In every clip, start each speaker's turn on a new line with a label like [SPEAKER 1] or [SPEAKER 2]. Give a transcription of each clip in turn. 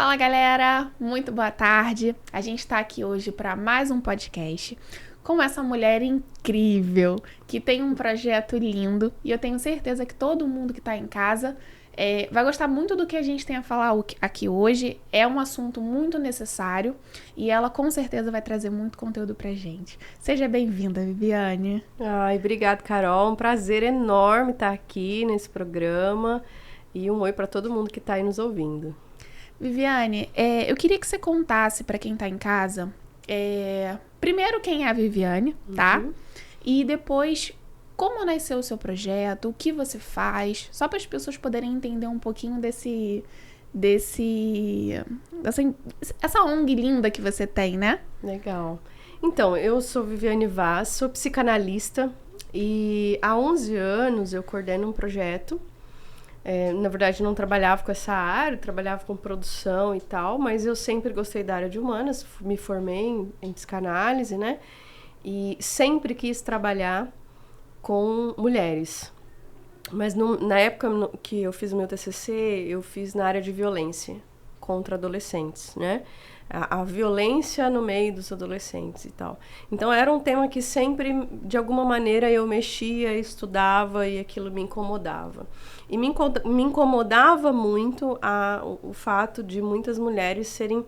[SPEAKER 1] Fala galera, muito boa tarde. A gente está aqui hoje para mais um podcast com essa mulher incrível que tem um projeto lindo e eu tenho certeza que todo mundo que está em casa vai gostar muito do que a gente tem a falar aqui hoje. É um assunto muito necessário e ela com certeza vai trazer muito conteúdo pra gente. Seja bem-vinda, Viviane.
[SPEAKER 2] Ai, obrigado, Carol. Um prazer enorme estar aqui nesse programa e um oi para todo mundo que está aí nos ouvindo.
[SPEAKER 1] Viviane, eu queria que você contasse para quem tá em casa, primeiro quem é a Viviane, tá?
[SPEAKER 2] Uhum.
[SPEAKER 1] E depois como nasceu o seu projeto, o que você faz, só para as pessoas poderem entender um pouquinho essa ONG linda que você tem, né?
[SPEAKER 2] Legal. Então, eu sou Viviane Vaz, sou psicanalista e há 11 anos eu coordeno um projeto. Na verdade, não trabalhava com essa área, trabalhava com produção e tal, mas eu sempre gostei da área de humanas, me formei em psicanálise, né? E sempre quis trabalhar com mulheres. Mas na época que eu fiz o meu TCC, eu fiz na área de violência contra adolescentes, né? A violência no meio dos adolescentes e tal. Então, era um tema que sempre, de alguma maneira, eu mexia, estudava e aquilo me incomodava. E me incomodava muito o fato de muitas mulheres serem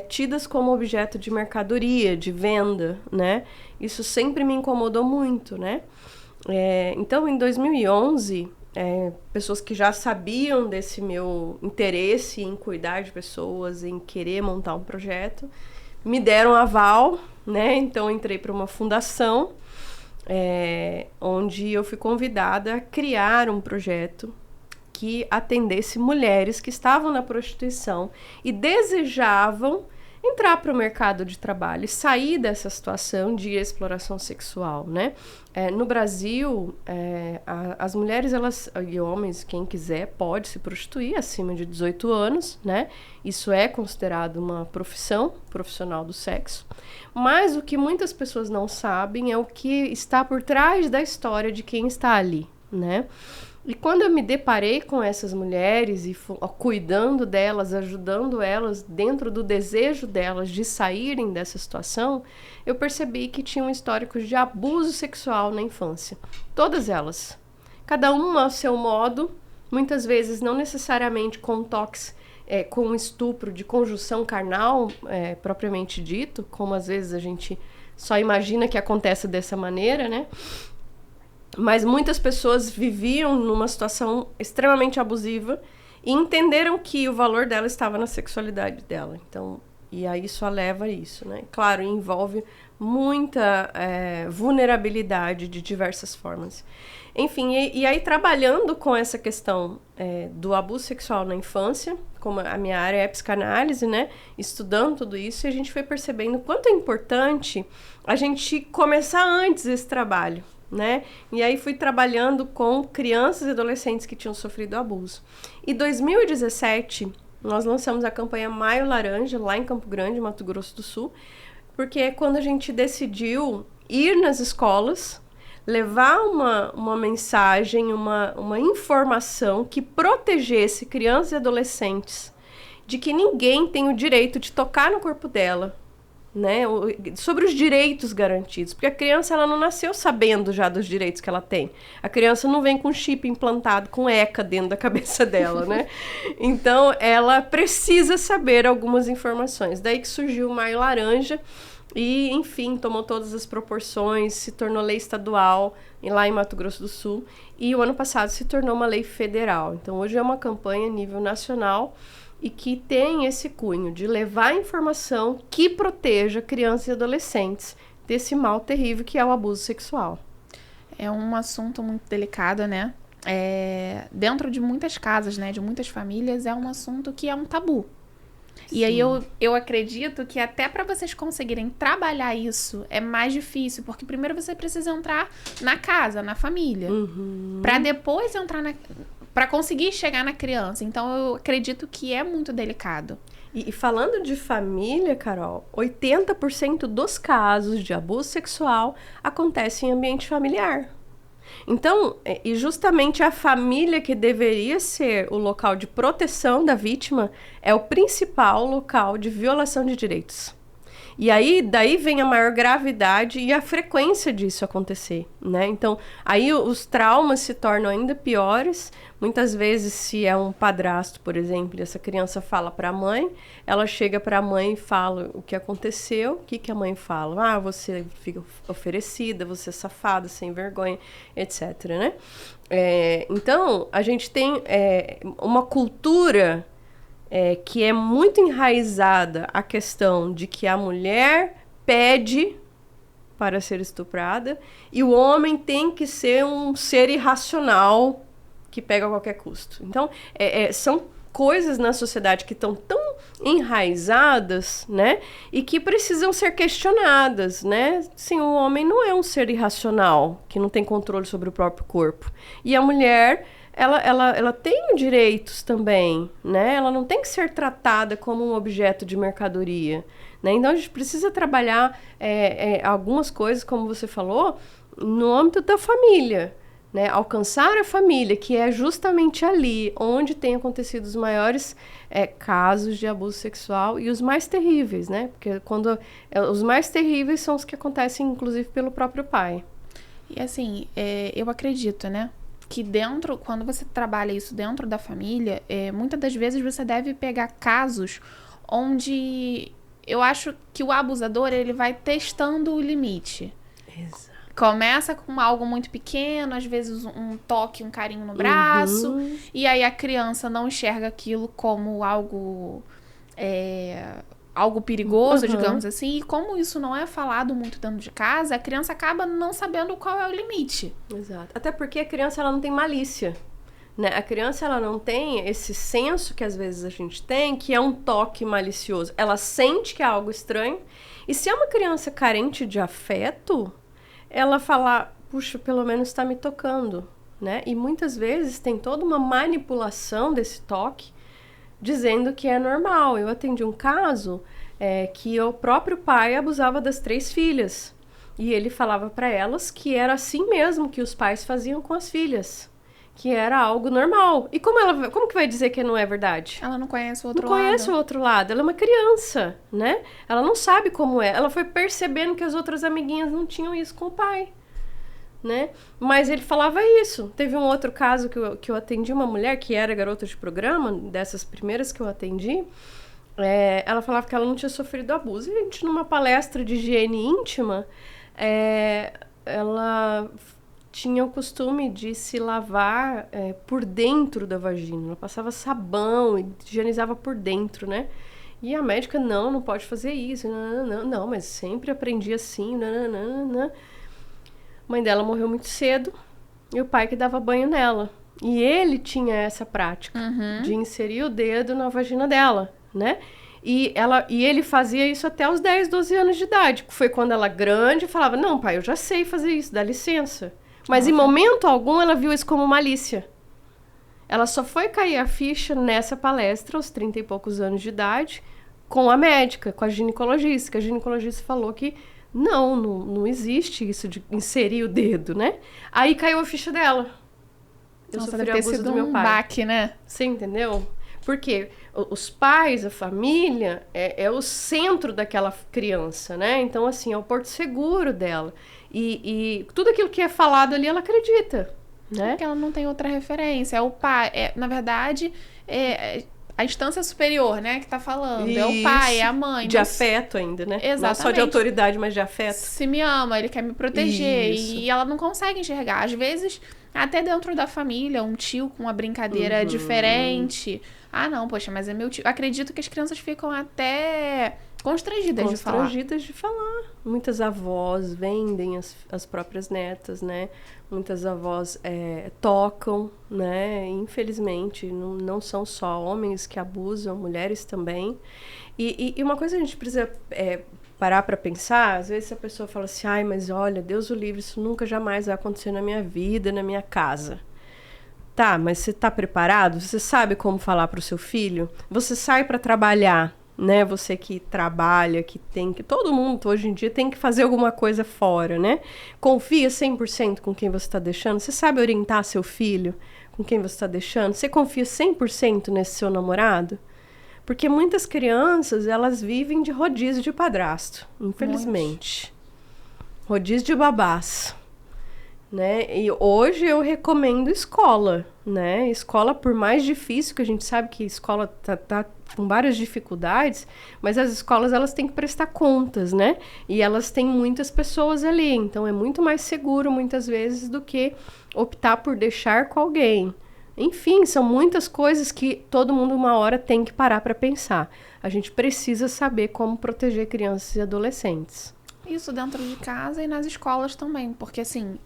[SPEAKER 2] tidas como objeto de mercadoria, de venda, né? Isso sempre me incomodou muito, né? Então, em 2011... pessoas que já sabiam desse meu interesse em cuidar de pessoas, em querer montar um projeto, me deram aval, né? Então, entrei para uma fundação, onde eu fui convidada a criar um projeto que atendesse mulheres que estavam na prostituição e desejavam entrar para o mercado de trabalho e sair dessa situação de exploração sexual, né? No Brasil, as mulheres e homens, quem quiser, pode se prostituir acima de 18 anos, né? Isso é considerado uma profissional do sexo. Mas o que muitas pessoas não sabem é o que está por trás da história de quem está ali, né? E quando eu me deparei com essas mulheres e cuidando delas, ajudando elas dentro do desejo delas de saírem dessa situação, eu percebi que tinham históricos de abuso sexual na infância. Todas elas. Cada uma ao seu modo, muitas vezes não necessariamente com toques, com estupro de conjunção carnal, propriamente dito, como às vezes a gente só imagina que acontece dessa maneira, né? Mas muitas pessoas viviam numa situação extremamente abusiva e entenderam que o valor dela estava na sexualidade dela. Então, e aí isso leva a isso, né? Claro, envolve muita vulnerabilidade de diversas formas. Enfim, e aí trabalhando com essa questão do abuso sexual na infância, como a minha área é psicanálise, né? Estudando tudo isso, e a gente foi percebendo o quanto é importante a gente começar antes esse trabalho, né? E aí fui trabalhando com crianças e adolescentes que tinham sofrido abuso. Em 2017, nós lançamos a campanha Maio Laranja, lá em Campo Grande, Mato Grosso do Sul, porque é quando a gente decidiu ir nas escolas, levar uma mensagem, uma informação que protegesse crianças e adolescentes de que ninguém tem o direito de tocar no corpo dela, né, sobre os direitos garantidos, porque a criança ela não nasceu sabendo já dos direitos que ela tem. A criança não vem com chip implantado, com ECA dentro da cabeça dela, né? Então, ela precisa saber algumas informações. Daí que surgiu o Maio Laranja e, enfim, tomou todas as proporções, se tornou lei estadual lá em Mato Grosso do Sul e o ano passado se tornou uma lei federal. Então, hoje é uma campanha a nível nacional e que tem esse cunho de levar informação que proteja crianças e adolescentes desse mal terrível que é o abuso sexual.
[SPEAKER 1] É um assunto muito delicado, né? Dentro de muitas casas, né? De muitas famílias, é um assunto que é um tabu. Sim. E aí eu acredito que até para vocês conseguirem trabalhar isso é mais difícil, porque primeiro você precisa entrar na casa, na família, para depois entrar para conseguir chegar na criança. Então, eu acredito que é muito delicado.
[SPEAKER 2] E falando de família, Carol, 80% dos casos de abuso sexual acontecem em ambiente familiar. Então, e justamente a família que deveria ser o local de proteção da vítima é o principal local de violação de direitos. E aí, daí vem a maior gravidade e a frequência disso acontecer, né? Então, aí os traumas se tornam ainda piores. Muitas vezes, se é um padrasto, por exemplo, e essa criança fala para a mãe, ela chega para a mãe e fala o que aconteceu. O que que a mãe fala? Ah, você fica oferecida, você é safada, sem vergonha, etc, né? Então, a gente tem uma cultura... que é muito enraizada a questão de que a mulher pede para ser estuprada e o homem tem que ser um ser irracional que pega a qualquer custo. Então, são coisas na sociedade que estão tão enraizadas, né? E que precisam ser questionadas, né? Sim, o homem não é um ser irracional, que não tem controle sobre o próprio corpo. E a mulher... Ela tem direitos também, né? Ela não tem que ser tratada como um objeto de mercadoria, né? Então, a gente precisa trabalhar algumas coisas, como você falou, no âmbito da família, né? Alcançar a família, que é justamente ali onde tem acontecido os maiores casos de abuso sexual e os mais terríveis, né? Porque os mais terríveis são os que acontecem, inclusive, pelo próprio pai.
[SPEAKER 1] E assim, eu acredito, né? Que quando você trabalha isso dentro da família, muitas das vezes você deve pegar casos onde eu acho que o abusador, ele vai testando o limite.
[SPEAKER 2] Exato.
[SPEAKER 1] Começa com algo muito pequeno, às vezes um toque, um carinho no braço, e aí a criança não enxerga aquilo como algo perigoso, digamos assim, e como isso não é falado muito dentro de casa, a criança acaba não sabendo qual é o limite.
[SPEAKER 2] Exato. Até porque a criança, ela não tem malícia, né? A criança, ela não tem esse senso que às vezes a gente tem, que é um toque malicioso. Ela sente que é algo estranho, e se é uma criança carente de afeto, ela fala, puxa, pelo menos está me tocando, né? E muitas vezes tem toda uma manipulação desse toque, dizendo que é normal. Eu atendi um caso que o próprio pai abusava das 3 filhas. E ele falava para elas que era assim mesmo que os pais faziam com as filhas. Que era algo normal. E como que vai dizer que não é verdade?
[SPEAKER 1] Ela não conhece o outro
[SPEAKER 2] lado.
[SPEAKER 1] Não
[SPEAKER 2] conhece o outro lado. Ela é uma criança, né? Ela não sabe como é. Ela foi percebendo que as outras amiguinhas não tinham isso com o pai. Né? Mas ele falava isso. Teve um outro caso que eu atendi uma mulher que era garota de programa, dessas primeiras que eu atendi. Ela falava que ela não tinha sofrido abuso. E a gente, numa palestra de higiene íntima, ela tinha o costume de se lavar por dentro da vagina. Ela passava sabão e higienizava por dentro, né? E a médica, não pode fazer isso. Não, mas sempre aprendi assim, A mãe dela morreu muito cedo e o pai que dava banho nela. E ele tinha essa prática de inserir o dedo na vagina dela, né? E ele fazia isso até os 10, 12 anos de idade. Foi quando ela grande falava, não, pai, eu já sei fazer isso, dá licença. Mas em momento algum ela viu isso como malícia. Ela só foi cair a ficha nessa palestra, aos 30 e poucos anos de idade, com a médica, com a ginecologista. Que a ginecologista falou que não existe isso de inserir o dedo, né? Aí caiu a ficha dela. Eu sofri abuso do meu pai.
[SPEAKER 1] Baque, né?
[SPEAKER 2] Você entendeu? Porque os pais, a família, é o centro daquela criança, né? Então, assim, é o porto seguro dela. E tudo aquilo que é falado ali, ela acredita, né?
[SPEAKER 1] Porque ela não tem outra referência. É o pai, na verdade, a instância superior, né, que tá falando. Isso. É o pai, é a mãe.
[SPEAKER 2] De afeto ainda, né?
[SPEAKER 1] Exatamente.
[SPEAKER 2] Não é só de autoridade, mas de afeto.
[SPEAKER 1] Se me ama, ele quer me proteger.
[SPEAKER 2] Isso.
[SPEAKER 1] E ela não consegue enxergar. Às vezes, até dentro da família, um tio com uma brincadeira diferente. Ah, não, poxa, mas é meu tio. Acredito que as crianças ficam até constrangidas de falar.
[SPEAKER 2] Muitas avós vendem as próprias netas, né? Muitas avós tocam, né? Infelizmente, não são só homens que abusam, mulheres também. E uma coisa que a gente precisa parar para pensar, às vezes a pessoa fala assim, ai, mas olha, Deus o livre, isso nunca jamais vai acontecer na minha vida, na minha casa. Tá, mas você tá preparado? Você sabe como falar pro seu filho? Você sai para trabalhar, né? Você que trabalha, que todo mundo hoje em dia tem que fazer alguma coisa fora, né? Confia 100% com quem você está deixando. Você sabe orientar seu filho com quem você está deixando? Você confia 100% nesse seu namorado? Porque muitas crianças, elas vivem de rodízio de padrasto, infelizmente. Rodízio de babás. Né? E hoje eu recomendo escola, né? Escola, por mais difícil, que a gente sabe que escola tá com várias dificuldades, mas as escolas, elas têm que prestar contas, né? E elas têm muitas pessoas ali, então é muito mais seguro, muitas vezes, do que optar por deixar com alguém. Enfim, são muitas coisas que todo mundo uma hora tem que parar para pensar. A gente precisa saber como proteger crianças e adolescentes.
[SPEAKER 1] Isso dentro de casa e nas escolas também, porque assim,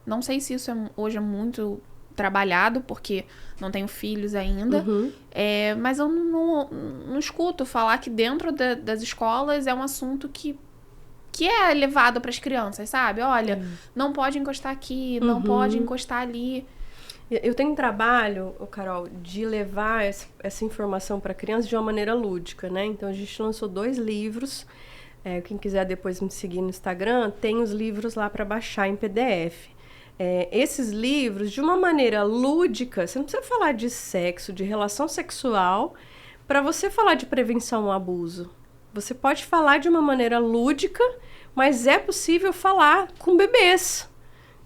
[SPEAKER 1] não sei se isso hoje é muito trabalhado, porque não tenho filhos ainda, mas eu não escuto falar que dentro das escolas é um assunto que é levado para as crianças, sabe? Olha, não pode encostar aqui, não pode encostar ali.
[SPEAKER 2] Eu tenho um trabalho, Carol, de levar essa informação para crianças de uma maneira lúdica, né? Então a gente lançou 2 livros. Quem quiser depois me seguir no Instagram, tem os livros lá para baixar em PDF. Esses livros, de uma maneira lúdica, você não precisa falar de sexo, de relação sexual, para você falar de prevenção ao abuso. Você pode falar de uma maneira lúdica, mas é possível falar com bebês.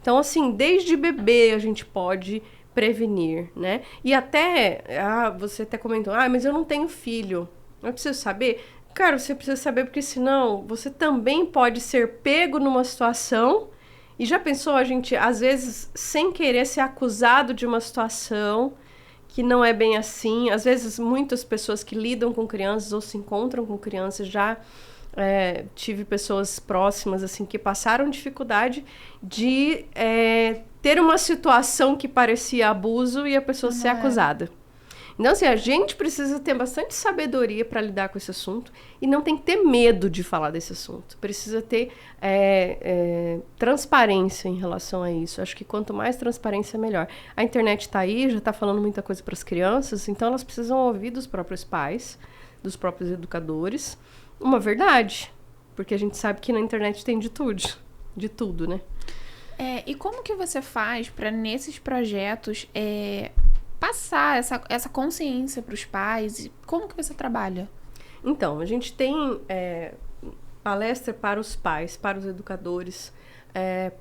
[SPEAKER 2] Então, assim, desde bebê a gente pode prevenir, né? E até, você até comentou, mas eu não tenho filho, eu preciso saber... Cara, você precisa saber, porque senão você também pode ser pego numa situação. E já pensou, a gente, às vezes, sem querer ser acusado de uma situação que não é bem assim. Às vezes, muitas pessoas que lidam com crianças ou se encontram com crianças, já tive pessoas próximas, assim, que passaram dificuldade de ter uma situação que parecia abuso e a pessoa ser acusada. Então, assim, a gente precisa ter bastante sabedoria para lidar com esse assunto e não tem que ter medo de falar desse assunto. Precisa ter transparência em relação a isso. Acho que quanto mais transparência, melhor. A internet está aí, já está falando muita coisa para as crianças, então elas precisam ouvir dos próprios pais, dos próprios educadores, uma verdade. Porque a gente sabe que na internet tem de tudo, né?
[SPEAKER 1] E como que você faz para, nesses projetos... passar essa consciência para os pais? Como que você trabalha?
[SPEAKER 2] Então, a gente tem palestra para os pais, para os educadores,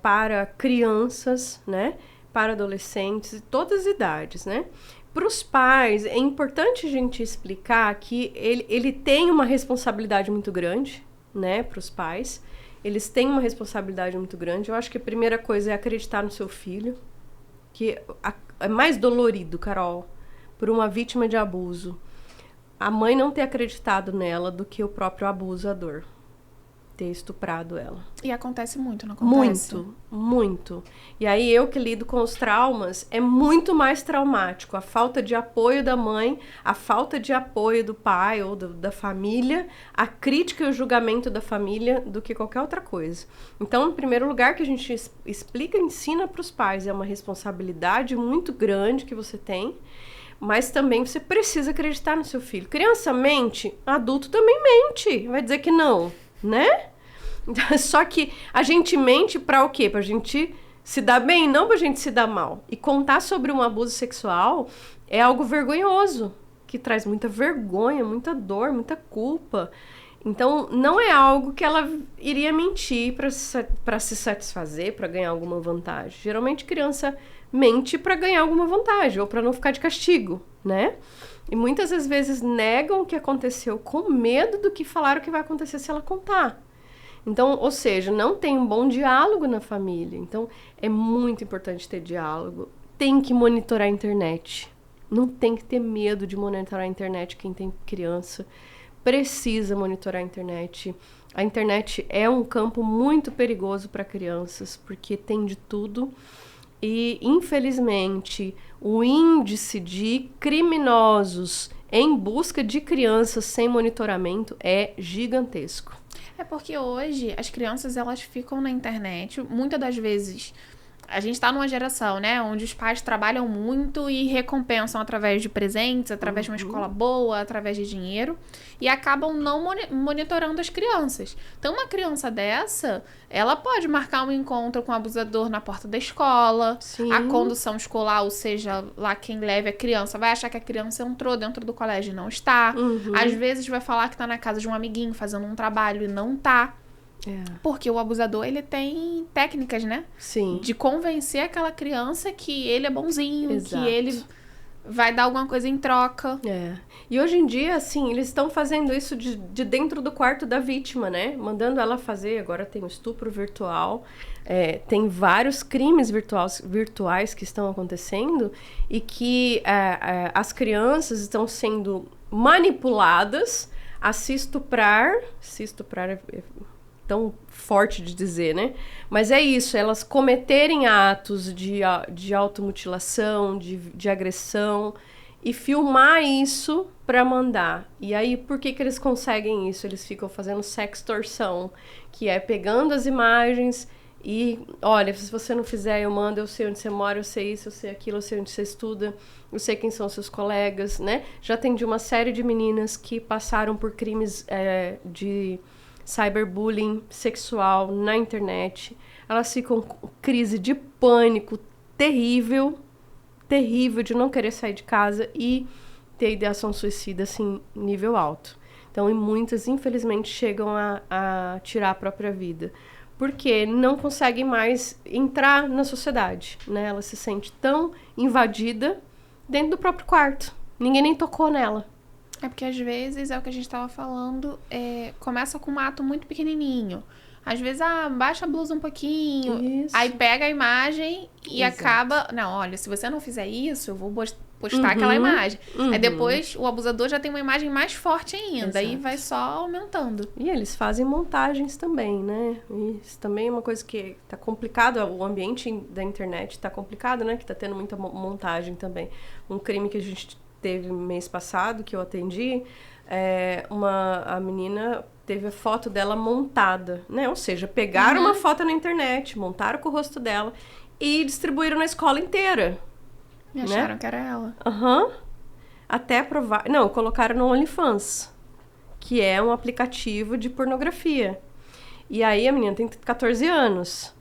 [SPEAKER 2] para crianças, né? Para adolescentes, todas as idades, né? Para os pais, é importante a gente explicar que ele tem uma responsabilidade muito grande, né? Para os pais. Eles têm uma responsabilidade muito grande. Eu acho que a primeira coisa é acreditar no seu filho, que é mais dolorido, Carol, por uma vítima de abuso, a mãe não ter acreditado nela do que o próprio abusador ter estuprado ela.
[SPEAKER 1] E acontece muito, não acontece?
[SPEAKER 2] Muito, muito. E aí eu que lido com os traumas, é muito mais traumático. A falta de apoio da mãe, a falta de apoio do pai ou da família, a crítica e o julgamento da família do que qualquer outra coisa. Então, em primeiro lugar, que a gente explica e ensina para os pais, é uma responsabilidade muito grande que você tem, mas também você precisa acreditar no seu filho. Criança mente, adulto também mente. Vai dizer que não, né? Só que a gente mente pra o quê? Pra gente se dar bem, não pra gente se dar mal. E contar sobre um abuso sexual é algo vergonhoso, que traz muita vergonha, muita dor, muita culpa. Então, não é algo que ela iria mentir pra se satisfazer, pra ganhar alguma vantagem. Geralmente, criança mente pra ganhar alguma vantagem ou pra não ficar de castigo, né? E muitas das vezes negam o que aconteceu com medo do que falaram que vai acontecer se ela contar. Então, ou seja, não tem um bom diálogo na família. Então, é muito importante ter diálogo. Tem que monitorar a internet. Não tem que ter medo de monitorar a internet quem tem criança. Precisa monitorar a internet. A internet é um campo muito perigoso para crianças, porque tem de tudo. E, infelizmente, o índice de criminosos em busca de crianças sem monitoramento é gigantesco.
[SPEAKER 1] É porque hoje as crianças, elas ficam na internet, muitas das vezes a gente tá numa geração, né, onde os pais trabalham muito e recompensam através de presentes, através de uma escola boa, através de dinheiro, e acabam não monitorando as crianças. Então, uma criança dessa, ela pode marcar um encontro com o abusador na porta da escola,
[SPEAKER 2] Sim.
[SPEAKER 1] a condução escolar, ou seja, lá quem leve a criança, vai achar que a criança entrou dentro do colégio e não está. Às vezes vai falar que tá na casa de um amiguinho fazendo um trabalho e não tá. Porque o abusador, ele tem técnicas, né?
[SPEAKER 2] Sim.
[SPEAKER 1] De convencer aquela criança que ele é bonzinho,
[SPEAKER 2] Exato.
[SPEAKER 1] que ele vai dar alguma coisa em troca.
[SPEAKER 2] E hoje em dia, assim, eles estão fazendo isso de dentro do quarto da vítima, né? Mandando ela fazer, agora tem o estupro virtual, tem vários crimes virtuais que estão acontecendo e que as crianças estão sendo manipuladas a se estuprar é tão forte de dizer, né? Mas é isso, elas cometerem atos de automutilação, de agressão e filmar isso pra mandar. E aí, por que eles conseguem isso? Eles ficam fazendo sextorção, que é pegando as imagens e, olha, se você não fizer, eu mando, eu sei onde você mora, eu sei isso, eu sei aquilo, eu sei onde você estuda, eu sei quem são seus colegas, né? Já atendi uma série de meninas que passaram por crimes de cyberbullying sexual na internet. Elas ficam com crise de pânico terrível de não querer sair de casa e ter ideação suicida, assim, nível alto. Então, e muitas, infelizmente, chegam a tirar a própria vida. Porque não conseguem mais entrar na sociedade, né? Ela se sente tão invadida dentro do próprio quarto. Ninguém nem tocou nela.
[SPEAKER 1] É porque às vezes, é o que a gente tava falando, começa com um ato muito pequenininho. Às vezes, baixa a blusa um pouquinho,
[SPEAKER 2] Isso.
[SPEAKER 1] aí pega a imagem e
[SPEAKER 2] Exato.
[SPEAKER 1] acaba... Não, olha, se você não fizer isso, eu vou postar aquela imagem. Aí depois, o abusador já tem uma imagem mais forte ainda, e vai só aumentando.
[SPEAKER 2] E eles fazem montagens também, né? Isso também é uma coisa que tá complicado, o ambiente da internet tá complicado, né? Que tá tendo muita montagem também. Um crime que a gente teve mês passado, que eu atendi, a menina teve a foto dela montada, né? Ou seja, pegaram uma foto na internet, montaram com o rosto dela e distribuíram na escola inteira.
[SPEAKER 1] E acharam que era ela.
[SPEAKER 2] Até provar... Não, colocaram no OnlyFans, que é um aplicativo de pornografia. E aí a menina tem 14 anos.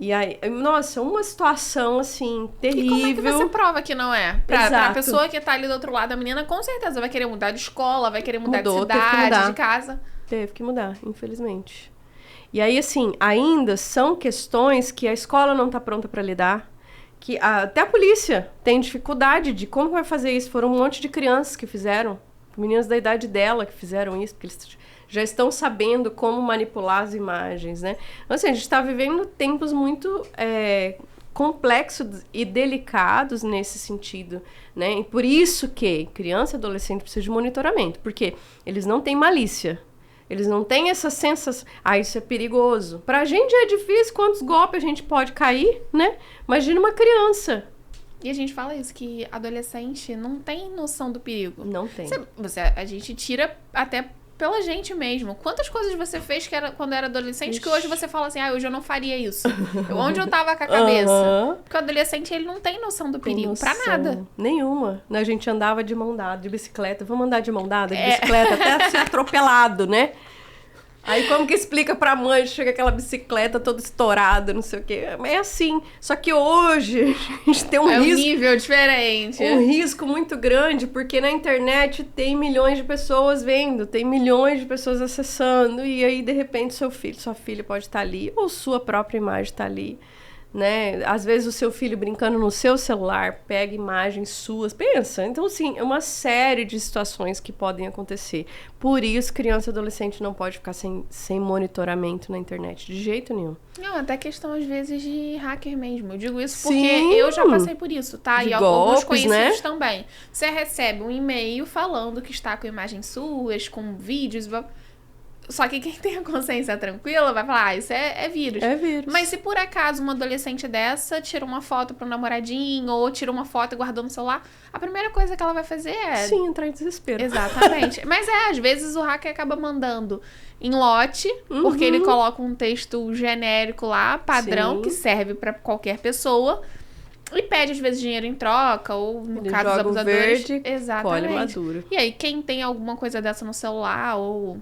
[SPEAKER 2] E aí, nossa, uma situação, assim, terrível.
[SPEAKER 1] E como é que você prova que não é? Pra pessoa que tá ali do outro lado, a menina com certeza vai querer mudar de escola, vai querer mudar de cidade, de casa.
[SPEAKER 2] Teve que mudar, infelizmente. E aí, assim, ainda são questões que a escola não tá pronta pra lidar, que até a polícia tem dificuldade de como vai fazer isso. Foram um monte de crianças que fizeram, meninas da idade dela que fizeram isso, porque eles já estão sabendo como manipular as imagens, né? Então, assim, a gente está vivendo tempos muito complexos e delicados nesse sentido, né? E por isso que criança e adolescente precisam de monitoramento, porque eles não têm malícia. Eles não têm essa sensação, isso é perigoso. Pra gente é difícil, quantos golpes a gente pode cair, né? Imagina uma criança.
[SPEAKER 1] E a gente fala isso, que adolescente não tem noção do perigo.
[SPEAKER 2] Não tem.
[SPEAKER 1] A gente tira até pela gente mesmo. Quantas coisas você fez quando era adolescente que hoje você fala assim, hoje eu não faria isso. Onde eu tava com a cabeça? Porque o adolescente, ele não tem noção do perigo pra nada.
[SPEAKER 2] Nenhuma. A gente andava de mão dada, de bicicleta. Vamos andar de mão dada, de bicicleta, até ser atropelado, né? Aí como que explica pra mãe, chega aquela bicicleta toda estourada, não sei o quê. É assim. Só que hoje a gente tem um risco...
[SPEAKER 1] um nível diferente.
[SPEAKER 2] Um risco muito grande, porque na internet tem milhões de pessoas vendo, tem milhões de pessoas acessando, e aí, de repente, seu filho, sua filha pode estar ali, ou sua própria imagem está ali, né? Às vezes o seu filho brincando no seu celular pega imagens suas. Pensa. Então, assim, é uma série de situações que podem acontecer. Por isso, criança e adolescente não pode ficar sem monitoramento na internet, de jeito nenhum.
[SPEAKER 1] Não, até questão, às vezes, de hacker mesmo. Eu digo isso porque eu já passei por isso, tá?
[SPEAKER 2] De
[SPEAKER 1] e alguns
[SPEAKER 2] golpes,
[SPEAKER 1] conhecidos
[SPEAKER 2] né?
[SPEAKER 1] também. Você recebe um e-mail falando que está com imagens suas, com vídeos... Só que quem tem a consciência tranquila vai falar, isso é vírus.
[SPEAKER 2] É vírus.
[SPEAKER 1] Mas se por acaso uma adolescente dessa tira uma foto pro namoradinho ou tira uma foto e guardou no celular, a primeira coisa que ela vai fazer é...
[SPEAKER 2] Sim, entrar em desespero.
[SPEAKER 1] Exatamente. Mas às vezes o hacker acaba mandando em lote, porque ele coloca um texto genérico lá, padrão,
[SPEAKER 2] Sim.
[SPEAKER 1] que serve pra qualquer pessoa, e pede às vezes dinheiro em troca, ou no
[SPEAKER 2] Ele
[SPEAKER 1] caso dos
[SPEAKER 2] joga o
[SPEAKER 1] abusadores.
[SPEAKER 2] verde,
[SPEAKER 1] Exatamente.
[SPEAKER 2] colhe maduro.
[SPEAKER 1] E aí, quem tem alguma coisa dessa no celular ou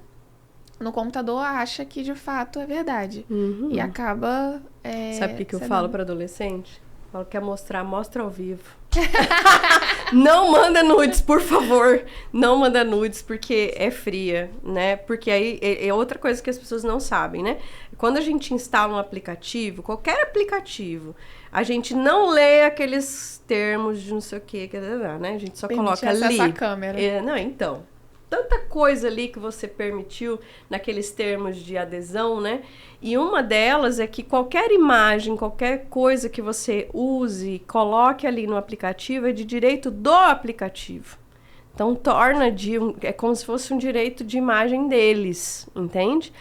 [SPEAKER 1] no computador acha que de fato é verdade. E acaba.
[SPEAKER 2] Sabe o que eu
[SPEAKER 1] cedendo.
[SPEAKER 2] falo para adolescente? Eu falo, quer mostrar, mostra ao vivo. Não manda nudes, por favor. Não manda nudes, porque é fria, né? Porque aí é outra coisa que as pessoas não sabem, né? Quando a gente instala um aplicativo, qualquer aplicativo, a gente não lê aqueles termos de não sei o que, né? A gente só
[SPEAKER 1] Permite
[SPEAKER 2] coloca
[SPEAKER 1] acesso
[SPEAKER 2] ali.
[SPEAKER 1] à câmera.
[SPEAKER 2] Não, então. Tanta coisa ali que você permitiu naqueles termos de adesão, né? E uma delas é que qualquer imagem, qualquer coisa que você use, coloque ali no aplicativo, é de direito do aplicativo. Então, torna é como se fosse um direito de imagem deles, entende?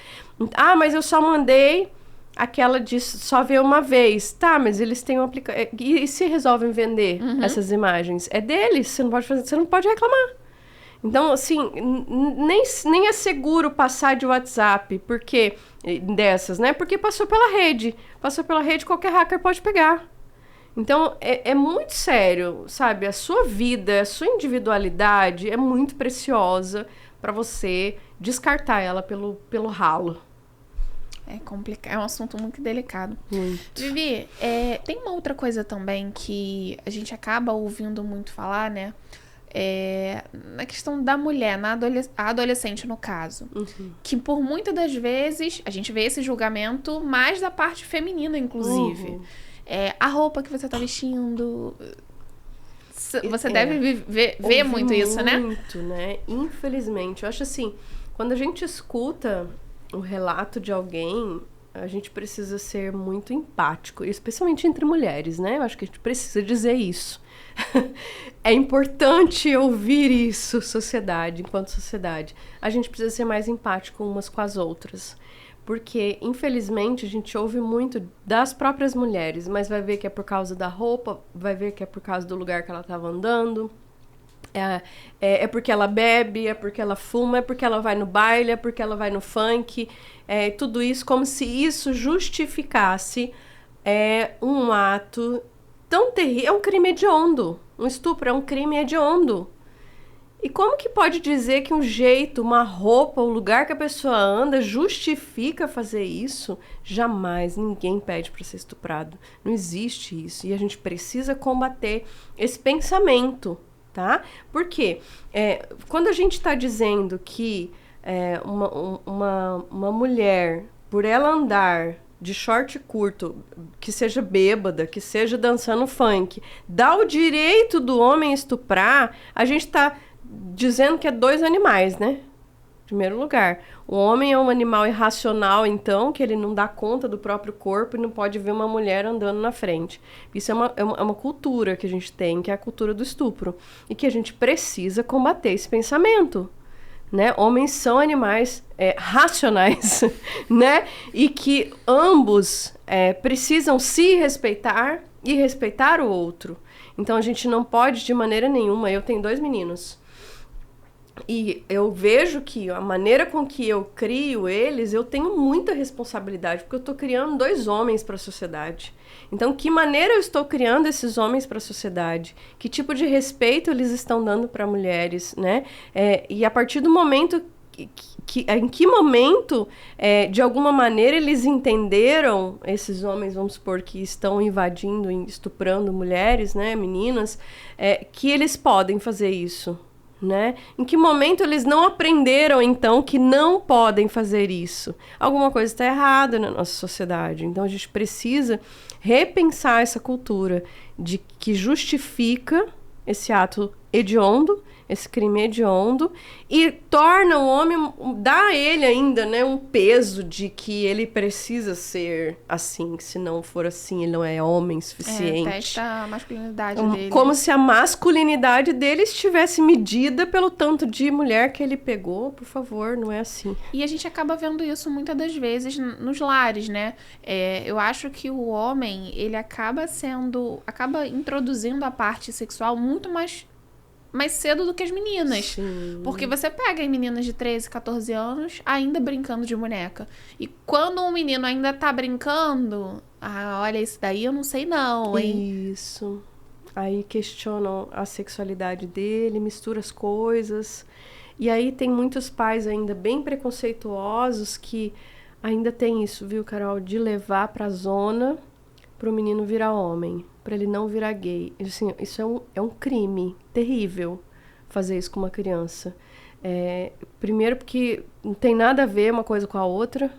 [SPEAKER 2] Ah, mas eu só mandei aquela de só ver uma vez. Tá, mas eles têm um aplicativo. E se resolvem vender essas imagens? É deles, você não pode fazer, você não pode reclamar. Então, assim, nem é seguro passar de WhatsApp, porque dessas, né? Porque passou pela rede. Passou pela rede, qualquer hacker pode pegar. Então, é muito sério, sabe? A sua vida, a sua individualidade é muito preciosa para você descartar ela pelo ralo.
[SPEAKER 1] É complicado, é um assunto muito delicado.
[SPEAKER 2] Muito.
[SPEAKER 1] Vivi, tem uma outra coisa também que a gente acaba ouvindo muito falar, né? Na questão da mulher, a adolescente no caso, que por muitas das vezes a gente vê esse julgamento mais da parte feminina, inclusive. A roupa que você tá vestindo, você deve ver muito isso, né?
[SPEAKER 2] Muito, né? Infelizmente. Eu acho assim, quando a gente escuta o relato de alguém, a gente precisa ser muito empático, especialmente entre mulheres, né? Eu acho que a gente precisa dizer isso. É importante ouvir isso, enquanto sociedade. A gente precisa ser mais empático umas com as outras. Porque, infelizmente, a gente ouve muito das próprias mulheres, mas vai ver que é por causa da roupa, vai ver que é por causa do lugar que ela estava andando. É porque ela bebe, é porque ela fuma, é porque ela vai no baile, é porque ela vai no funk. Tudo isso como se isso justificasse um ato tão terrível. É um crime hediondo. Um estupro é um crime hediondo. E como que pode dizer que um jeito, uma roupa, o lugar que a pessoa anda justifica fazer isso? Jamais, ninguém pede para ser estuprado. Não existe isso. E a gente precisa combater esse pensamento, tá? Por quê? Quando a gente está dizendo que uma mulher, por ela andar de short curto, que seja bêbada, que seja dançando funk, dá o direito do homem estuprar, a gente tá dizendo que é dois animais, né? Em primeiro lugar, o homem é um animal irracional, então, que ele não dá conta do próprio corpo e não pode ver uma mulher andando na frente. Isso é uma cultura que a gente tem, que é a cultura do estupro, e que a gente precisa combater esse pensamento. Né? Homens são animais racionais, né? E que ambos precisam se respeitar e respeitar o outro. Então a gente não pode de maneira nenhuma. Eu tenho 2 meninos e eu vejo que a maneira com que eu crio eles, eu tenho muita responsabilidade, porque eu estou criando 2 homens para a sociedade. Então, que maneira eu estou criando esses homens para a sociedade? Que tipo de respeito eles estão dando para mulheres, né? E a partir do momento em que momento, de alguma maneira, eles entenderam, esses homens, vamos supor, que estão invadindo e estuprando mulheres, né, meninas, que eles podem fazer isso, né? Em que momento eles não aprenderam, então, que não podem fazer isso? Alguma coisa está errada na nossa sociedade. Então, a gente precisa repensar essa cultura de que justifica esse ato hediondo, esse crime hediondo, e torna o homem, dá a ele ainda, né, um peso de que ele precisa ser assim, que se não for assim, ele não é homem suficiente.
[SPEAKER 1] Testa a masculinidade dele.
[SPEAKER 2] Como se a masculinidade dele estivesse medida pelo tanto de mulher que ele pegou. Por favor, não é assim.
[SPEAKER 1] E a gente acaba vendo isso muitas das vezes nos lares, né? Eu acho que o homem, ele acaba introduzindo a parte sexual muito mais cedo do que as meninas.
[SPEAKER 2] Sim.
[SPEAKER 1] Porque você pega em meninas de 13, 14 anos ainda brincando de boneca. E quando um menino ainda tá brincando, olha, isso daí eu não sei não, hein?
[SPEAKER 2] Isso. Aí questionam a sexualidade dele, mistura as coisas. E aí tem muitos pais ainda bem preconceituosos que ainda tem isso, viu, Carol? De levar pra zona pro menino virar homem, pra ele não virar gay. Assim, isso é um crime terrível, fazer isso com uma criança. Primeiro porque não tem nada a ver uma coisa com a outra,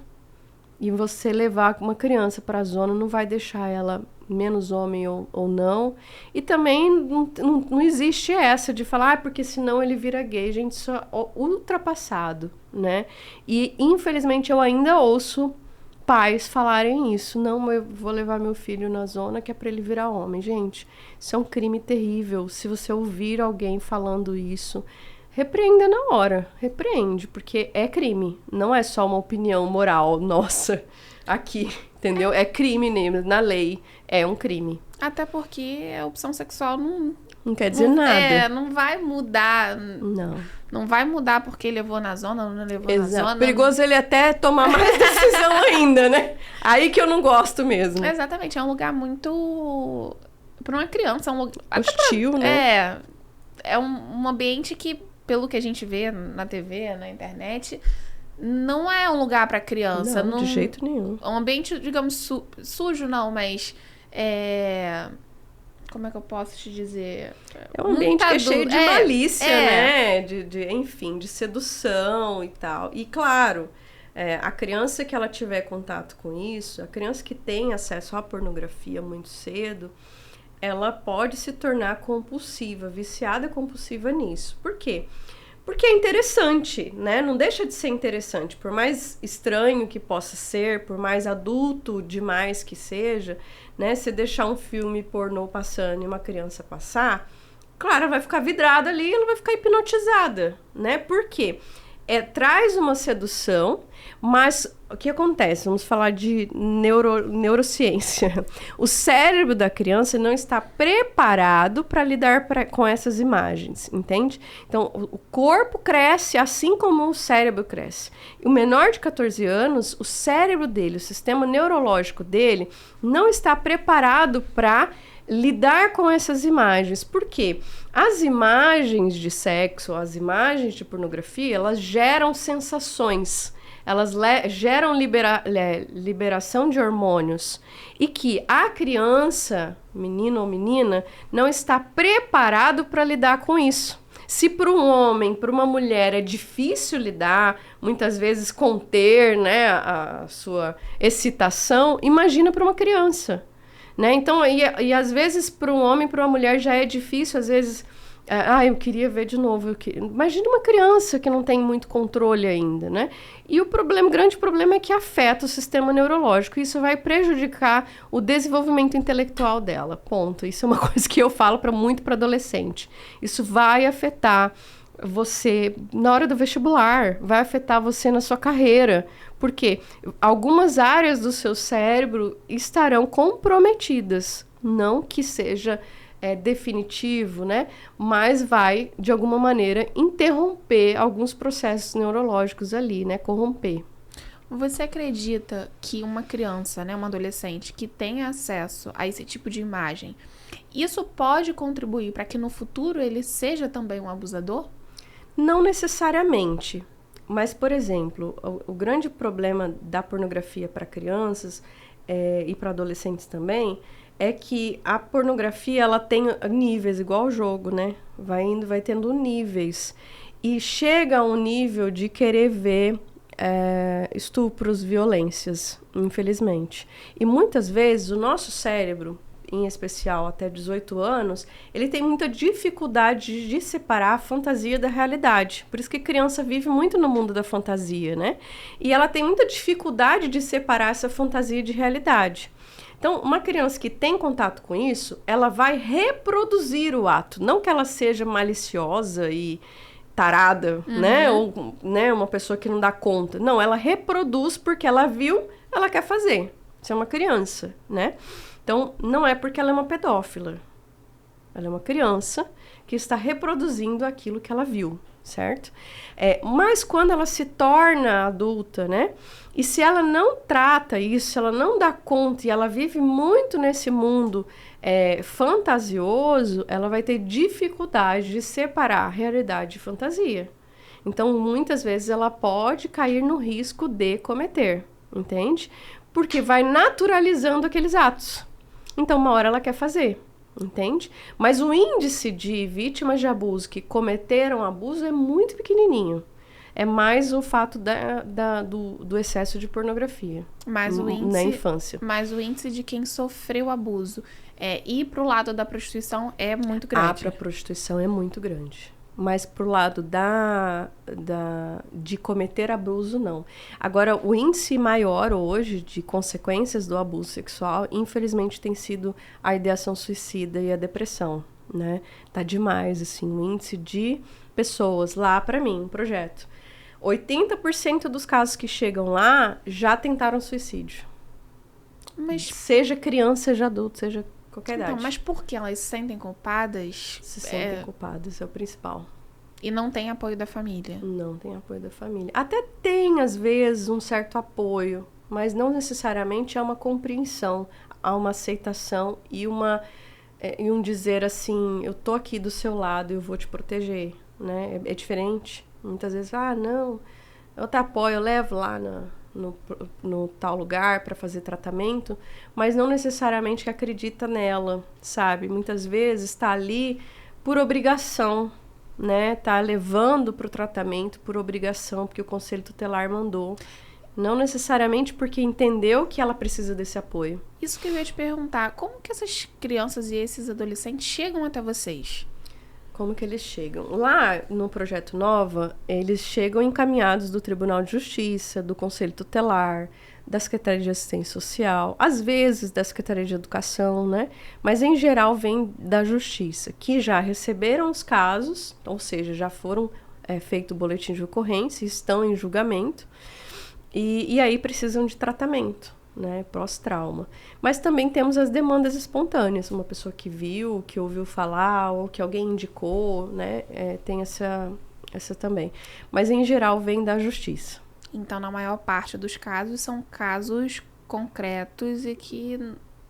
[SPEAKER 2] e você levar uma criança pra zona não vai deixar ela menos homem ou não. E também não existe essa de falar, porque senão ele vira gay. Gente, isso é ultrapassado, né? E infelizmente eu ainda ouço pais falarem isso. Não, eu vou levar meu filho na zona que é pra ele virar homem. Gente, isso é um crime terrível. Se você ouvir alguém falando isso, repreenda na hora. Repreende, porque é crime. Não é só uma opinião moral nossa aqui, entendeu? É crime na lei. É um crime.
[SPEAKER 1] Até porque a opção sexual
[SPEAKER 2] não quer dizer nada.
[SPEAKER 1] Não vai mudar.
[SPEAKER 2] Não.
[SPEAKER 1] Não vai mudar porque levou na zona ou não levou
[SPEAKER 2] Exato.
[SPEAKER 1] na zona.
[SPEAKER 2] Perigoso ele até tomar mais decisão ainda, né? Aí que eu não gosto mesmo.
[SPEAKER 1] Exatamente. É um lugar muito... Para uma criança, é um lugar...
[SPEAKER 2] hostil, né?
[SPEAKER 1] É um ambiente que, pelo que a gente vê na TV, na internet, não é um lugar para criança.
[SPEAKER 2] Não, de jeito nenhum.
[SPEAKER 1] É um ambiente, digamos, sujo, não, mas... Como é que eu posso te dizer?
[SPEAKER 2] É um ambiente que é cheio de malícia, né? Enfim, de sedução e tal. E, claro, a criança que ela tiver contato com isso, a criança que tem acesso à pornografia muito cedo, ela pode se tornar compulsiva, viciada compulsiva nisso. Por quê? Porque é interessante, né? Não deixa de ser interessante. Por mais estranho que possa ser, por mais adulto demais que seja, né? Você deixar um filme pornô passando e uma criança passar, claro, ela vai ficar vidrada ali e ela vai ficar hipnotizada, né? Por quê? Traz uma sedução, mas o que acontece? Vamos falar de neurociência. O cérebro da criança não está preparado para lidar com essas imagens, entende? Então, o corpo cresce assim como o cérebro cresce. E o menor de 14 anos, o cérebro dele, o sistema neurológico dele, não está preparado para lidar com essas imagens. Por quê? As imagens de sexo, as imagens de pornografia, elas geram sensações, elas geram liberação de hormônios, e que a criança, menino ou menina, não está preparado para lidar com isso. Se para um homem, para uma mulher é difícil lidar, muitas vezes conter, né, a sua excitação, imagina para uma criança. Né? Então, e às vezes para um homem, para uma mulher já é difícil, às vezes, eu queria ver de novo. Imagina uma criança que não tem muito controle ainda, né? E o grande problema é que afeta o sistema neurológico, e isso vai prejudicar o desenvolvimento intelectual dela, ponto. Isso é uma coisa que eu falo muito para adolescente. Isso vai afetar você na hora do vestibular, vai afetar você na sua carreira, porque algumas áreas do seu cérebro estarão comprometidas, não que seja definitivo, né? Mas vai, de alguma maneira, interromper alguns processos neurológicos ali, né? Corromper.
[SPEAKER 1] Você acredita que uma criança, né, uma adolescente que tem acesso a esse tipo de imagem, isso pode contribuir para que no futuro ele seja também um abusador?
[SPEAKER 2] Não necessariamente, mas, por exemplo, o grande problema da pornografia para crianças e para adolescentes também é que a pornografia ela tem níveis, igual o jogo, né? Vai tendo níveis, e chega a um nível de querer ver estupros, violências, infelizmente. E muitas vezes o nosso cérebro, em especial até 18 anos, ele tem muita dificuldade de separar a fantasia da realidade. Por isso que a criança vive muito no mundo da fantasia, né? E ela tem muita dificuldade de separar essa fantasia de realidade. Então, uma criança que tem contato com isso, ela vai reproduzir o ato. Não que ela seja maliciosa e tarada, né? Ou, né, uma pessoa que não dá conta. Não, ela reproduz porque ela viu, ela quer fazer. Isso é uma criança, né? Então, não é porque ela é uma pedófila. Ela é uma criança que está reproduzindo aquilo que ela viu, certo? Mas quando ela se torna adulta, né? E se ela não trata isso, se ela não dá conta e ela vive muito nesse mundo fantasioso, ela vai ter dificuldade de separar realidade e fantasia. Então, muitas vezes, ela pode cair no risco de cometer, entende? Porque vai naturalizando aqueles atos. Então, uma hora ela quer fazer, entende? Mas o índice de vítimas de abuso que cometeram abuso é muito pequenininho. É mais o fato do excesso de pornografia na infância.
[SPEAKER 1] Mas o índice de quem sofreu abuso ir para o lado da prostituição é muito grande.
[SPEAKER 2] Para a prostituição é muito grande. Mas pro lado de cometer abuso, não. Agora, o índice maior hoje de consequências do abuso sexual, infelizmente, tem sido a ideação suicida e a depressão, né? Tá demais, assim, o índice de pessoas lá, para mim, um projeto. 80% dos casos que chegam lá já tentaram suicídio.
[SPEAKER 1] Mas...
[SPEAKER 2] Seja criança, seja adulto, seja qualquer idade.
[SPEAKER 1] Então, mas por que elas se sentem culpadas?
[SPEAKER 2] Se sentem culpadas, é o principal.
[SPEAKER 1] E não tem apoio da família?
[SPEAKER 2] Não tem apoio da família. Até tem, às vezes, um certo apoio, mas não necessariamente há uma compreensão, há uma aceitação e um dizer assim, eu tô aqui do seu lado, eu vou te proteger, né? É diferente. Muitas vezes, não, eu te apoio, eu levo lá no tal lugar para fazer tratamento, mas não necessariamente acredita nela, sabe? Muitas vezes está ali por obrigação, né? Tá levando para o tratamento por obrigação, porque o Conselho Tutelar mandou. Não necessariamente porque entendeu que ela precisa desse apoio.
[SPEAKER 1] Isso que eu ia te perguntar, como que essas crianças e esses adolescentes chegam até vocês?
[SPEAKER 2] Como que eles chegam? Lá no Projeto Nova, eles chegam encaminhados do Tribunal de Justiça, do Conselho Tutelar, da Secretaria de Assistência Social, às vezes da Secretaria de Educação, né? Mas em geral vem da Justiça, que já receberam os casos, ou seja, já foram feito o boletim de ocorrência, estão em julgamento, e aí precisam de tratamento, né, pós-trauma. Mas também temos as demandas espontâneas, uma pessoa que viu, que ouviu falar, ou que alguém indicou, né, tem essa também. Mas, em geral, vem da justiça.
[SPEAKER 1] Então, na maior parte dos casos, são casos concretos e que...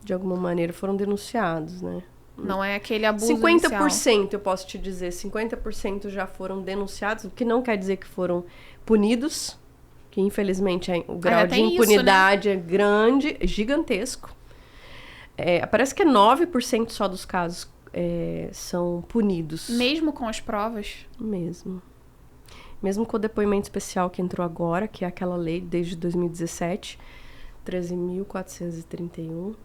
[SPEAKER 2] de alguma maneira, foram denunciados, né?
[SPEAKER 1] Não é aquele abuso
[SPEAKER 2] 50%
[SPEAKER 1] inicial.
[SPEAKER 2] Eu posso te dizer, 50% já foram denunciados, o que não quer dizer que foram punidos, que infelizmente o grau de impunidade, né? É grande, gigantesco. Parece que 9% só dos casos são punidos.
[SPEAKER 1] Mesmo com as provas?
[SPEAKER 2] Mesmo com o depoimento especial que entrou agora, que é aquela lei desde 2017, 13.431,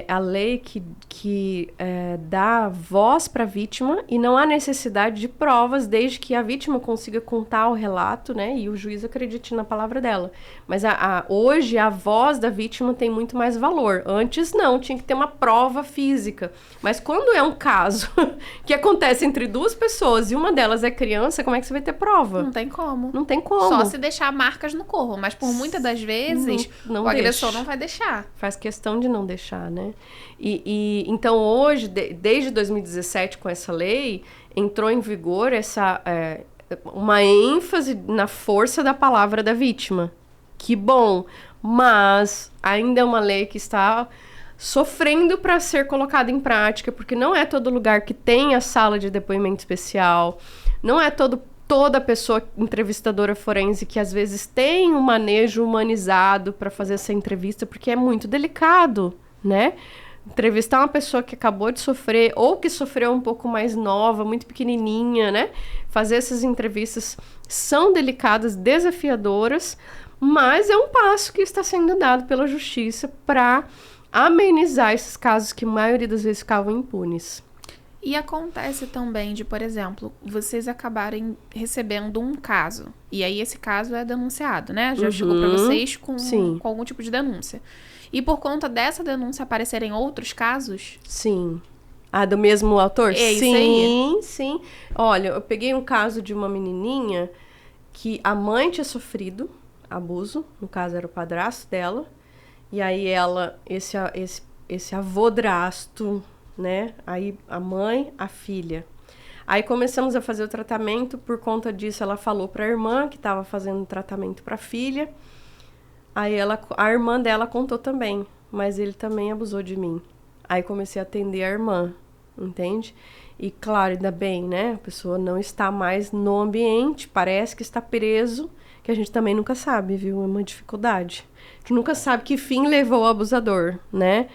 [SPEAKER 2] a lei que dá voz para a vítima e não há necessidade de provas desde que a vítima consiga contar o relato, né, e o juiz acredite na palavra dela. Mas hoje a voz da vítima tem muito mais valor. Antes não, tinha que ter uma prova física. Mas quando é um caso que acontece entre duas pessoas e uma delas é criança, como é que você vai ter prova?
[SPEAKER 1] Não tem como.
[SPEAKER 2] Não tem como.
[SPEAKER 1] Só se deixar marcas no corpo, mas por muitas das vezes
[SPEAKER 2] não
[SPEAKER 1] o agressor não vai deixar.
[SPEAKER 2] Faz questão de não deixar, né? Então hoje, desde 2017 com essa lei, entrou em vigor uma ênfase na força da palavra da vítima. Que bom, mas ainda é uma lei que está sofrendo para ser colocada em prática, porque não é todo lugar que tem a sala de depoimento especial, não é toda pessoa entrevistadora forense que às vezes tem um manejo humanizado para fazer essa entrevista, porque é muito delicado, né? Entrevistar uma pessoa que acabou de sofrer ou que sofreu um pouco mais nova, muito pequenininha, né? Fazer essas entrevistas são delicadas, desafiadoras, mas é um passo que está sendo dado pela justiça para amenizar esses casos que a maioria das vezes ficavam impunes.
[SPEAKER 1] E acontece também de, por exemplo, vocês acabarem recebendo um caso. E aí esse caso é denunciado, né? Já chegou pra vocês com algum tipo de denúncia. E por conta dessa denúncia aparecerem outros casos?
[SPEAKER 2] Sim. Ah, do mesmo autor?
[SPEAKER 1] É isso aí.
[SPEAKER 2] Sim. Olha, eu peguei um caso de uma menininha que a mãe tinha sofrido abuso. No caso, era o padrasto dela. E aí esse avodrasto, né? Aí a mãe, a filha. Aí começamos a fazer o tratamento. Por conta disso, ela falou para a irmã que estava fazendo tratamento para a filha. Aí a irmã dela contou também, mas ele também abusou de mim. Aí comecei a atender a irmã, entende? E claro, ainda bem, né? A pessoa não está mais no ambiente, parece que está preso, que a gente também nunca sabe, viu? É uma dificuldade. A gente nunca sabe que fim levou o abusador, né?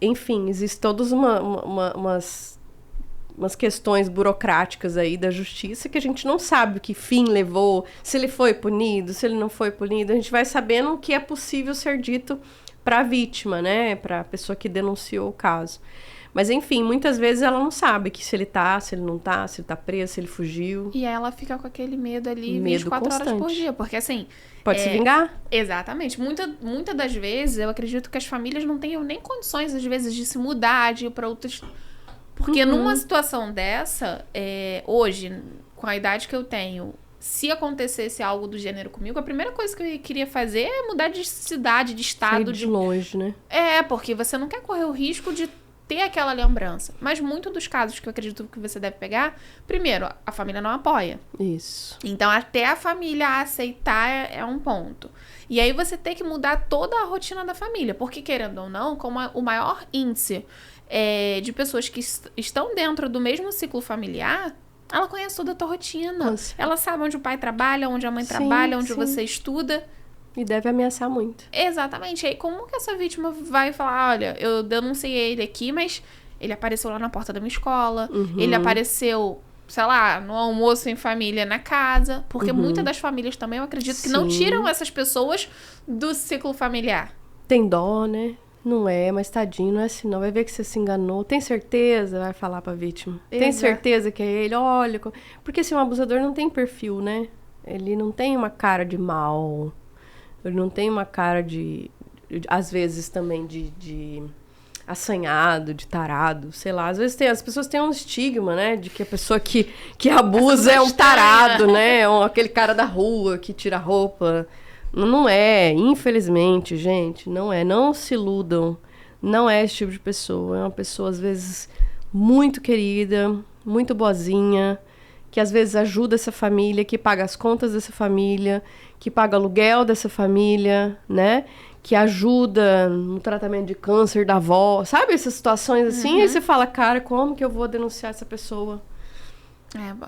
[SPEAKER 2] Enfim, existem todas umas questões burocráticas aí da justiça que a gente não sabe que fim levou, se ele foi punido, se ele não foi punido. A gente vai sabendo o que é possível ser dito para a vítima, né? Para a pessoa que denunciou o caso. Mas, enfim, muitas vezes ela não sabe que se ele tá, se ele não tá, se ele tá preso, se ele fugiu.
[SPEAKER 1] E ela fica com aquele medo ali
[SPEAKER 2] Medo
[SPEAKER 1] 24 horas por
[SPEAKER 2] constante.
[SPEAKER 1] dia. Porque, assim...
[SPEAKER 2] Pode se vingar?
[SPEAKER 1] Exatamente. Muitas das vezes, eu acredito que as famílias não tenham nem condições, às vezes, de se mudar, de ir para outras... Porque numa situação dessa, hoje, com a idade que eu tenho, se acontecesse algo do gênero comigo, a primeira coisa que eu queria fazer é mudar de cidade, de estado.
[SPEAKER 2] Sair de longe, né?
[SPEAKER 1] Porque você não quer correr o risco de ter aquela lembrança. Mas muitos dos casos que eu acredito que você deve pegar, primeiro, a família não apoia.
[SPEAKER 2] Isso.
[SPEAKER 1] Então, até a família aceitar é um ponto. E aí você tem que mudar toda a rotina da família. Porque, querendo ou não, como o maior índice de pessoas que estão dentro do mesmo ciclo familiar, ela conhece toda a tua rotina.
[SPEAKER 2] Nossa.
[SPEAKER 1] Ela sabe onde o pai trabalha, onde a mãe trabalha, onde você estuda.
[SPEAKER 2] E deve ameaçar muito.
[SPEAKER 1] Exatamente. E aí, como que essa vítima vai falar, olha, eu denunciei ele aqui, mas ele apareceu lá na porta da minha escola, ele apareceu, sei lá, no almoço em família na casa, porque muitas das famílias também, eu acredito que não tiram essas pessoas do ciclo familiar.
[SPEAKER 2] Tem dó, né? Não é, mas tadinho, não é assim não. Vai ver que você se enganou. Tem certeza? Vai falar pra vítima. Tem certeza que é ele? Olha... Porque assim, um abusador não tem perfil, né? Ele não tem uma cara de mal. Ele não tem uma cara às vezes também de assanhado, de tarado, sei lá. Às vezes as pessoas têm um estigma, né? De que a pessoa que abusa é um tarado, né? Aquele cara da rua que tira a roupa. Não é, infelizmente, gente, não é. Não se iludam. Não é esse tipo de pessoa. É uma pessoa, às vezes, muito querida, muito boazinha, que às vezes ajuda essa família, que paga as contas dessa família, que paga aluguel dessa família, né? Que ajuda no tratamento de câncer da avó. Sabe essas situações assim? Aí você fala, cara, como que eu vou denunciar essa pessoa?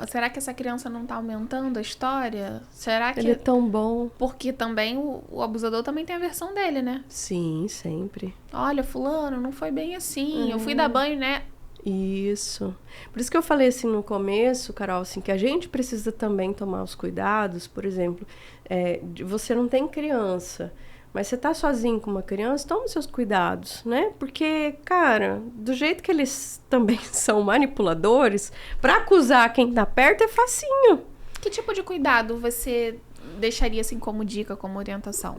[SPEAKER 1] Será que essa criança não tá aumentando a história? Será que...
[SPEAKER 2] Ele é tão bom.
[SPEAKER 1] Porque também o abusador também tem a versão dele, né?
[SPEAKER 2] Sim, sempre.
[SPEAKER 1] Olha, fulano, não foi bem assim. Eu fui dar banho, né?
[SPEAKER 2] Isso. Por isso que eu falei assim no começo, Carol, assim, que a gente precisa também tomar os cuidados. Por exemplo, você não tem criança, mas você tá sozinho com uma criança, toma os seus cuidados, né? Porque, cara, do jeito que eles também são manipuladores, pra acusar quem tá perto é facinho.
[SPEAKER 1] Que tipo de cuidado você deixaria assim como dica, como orientação?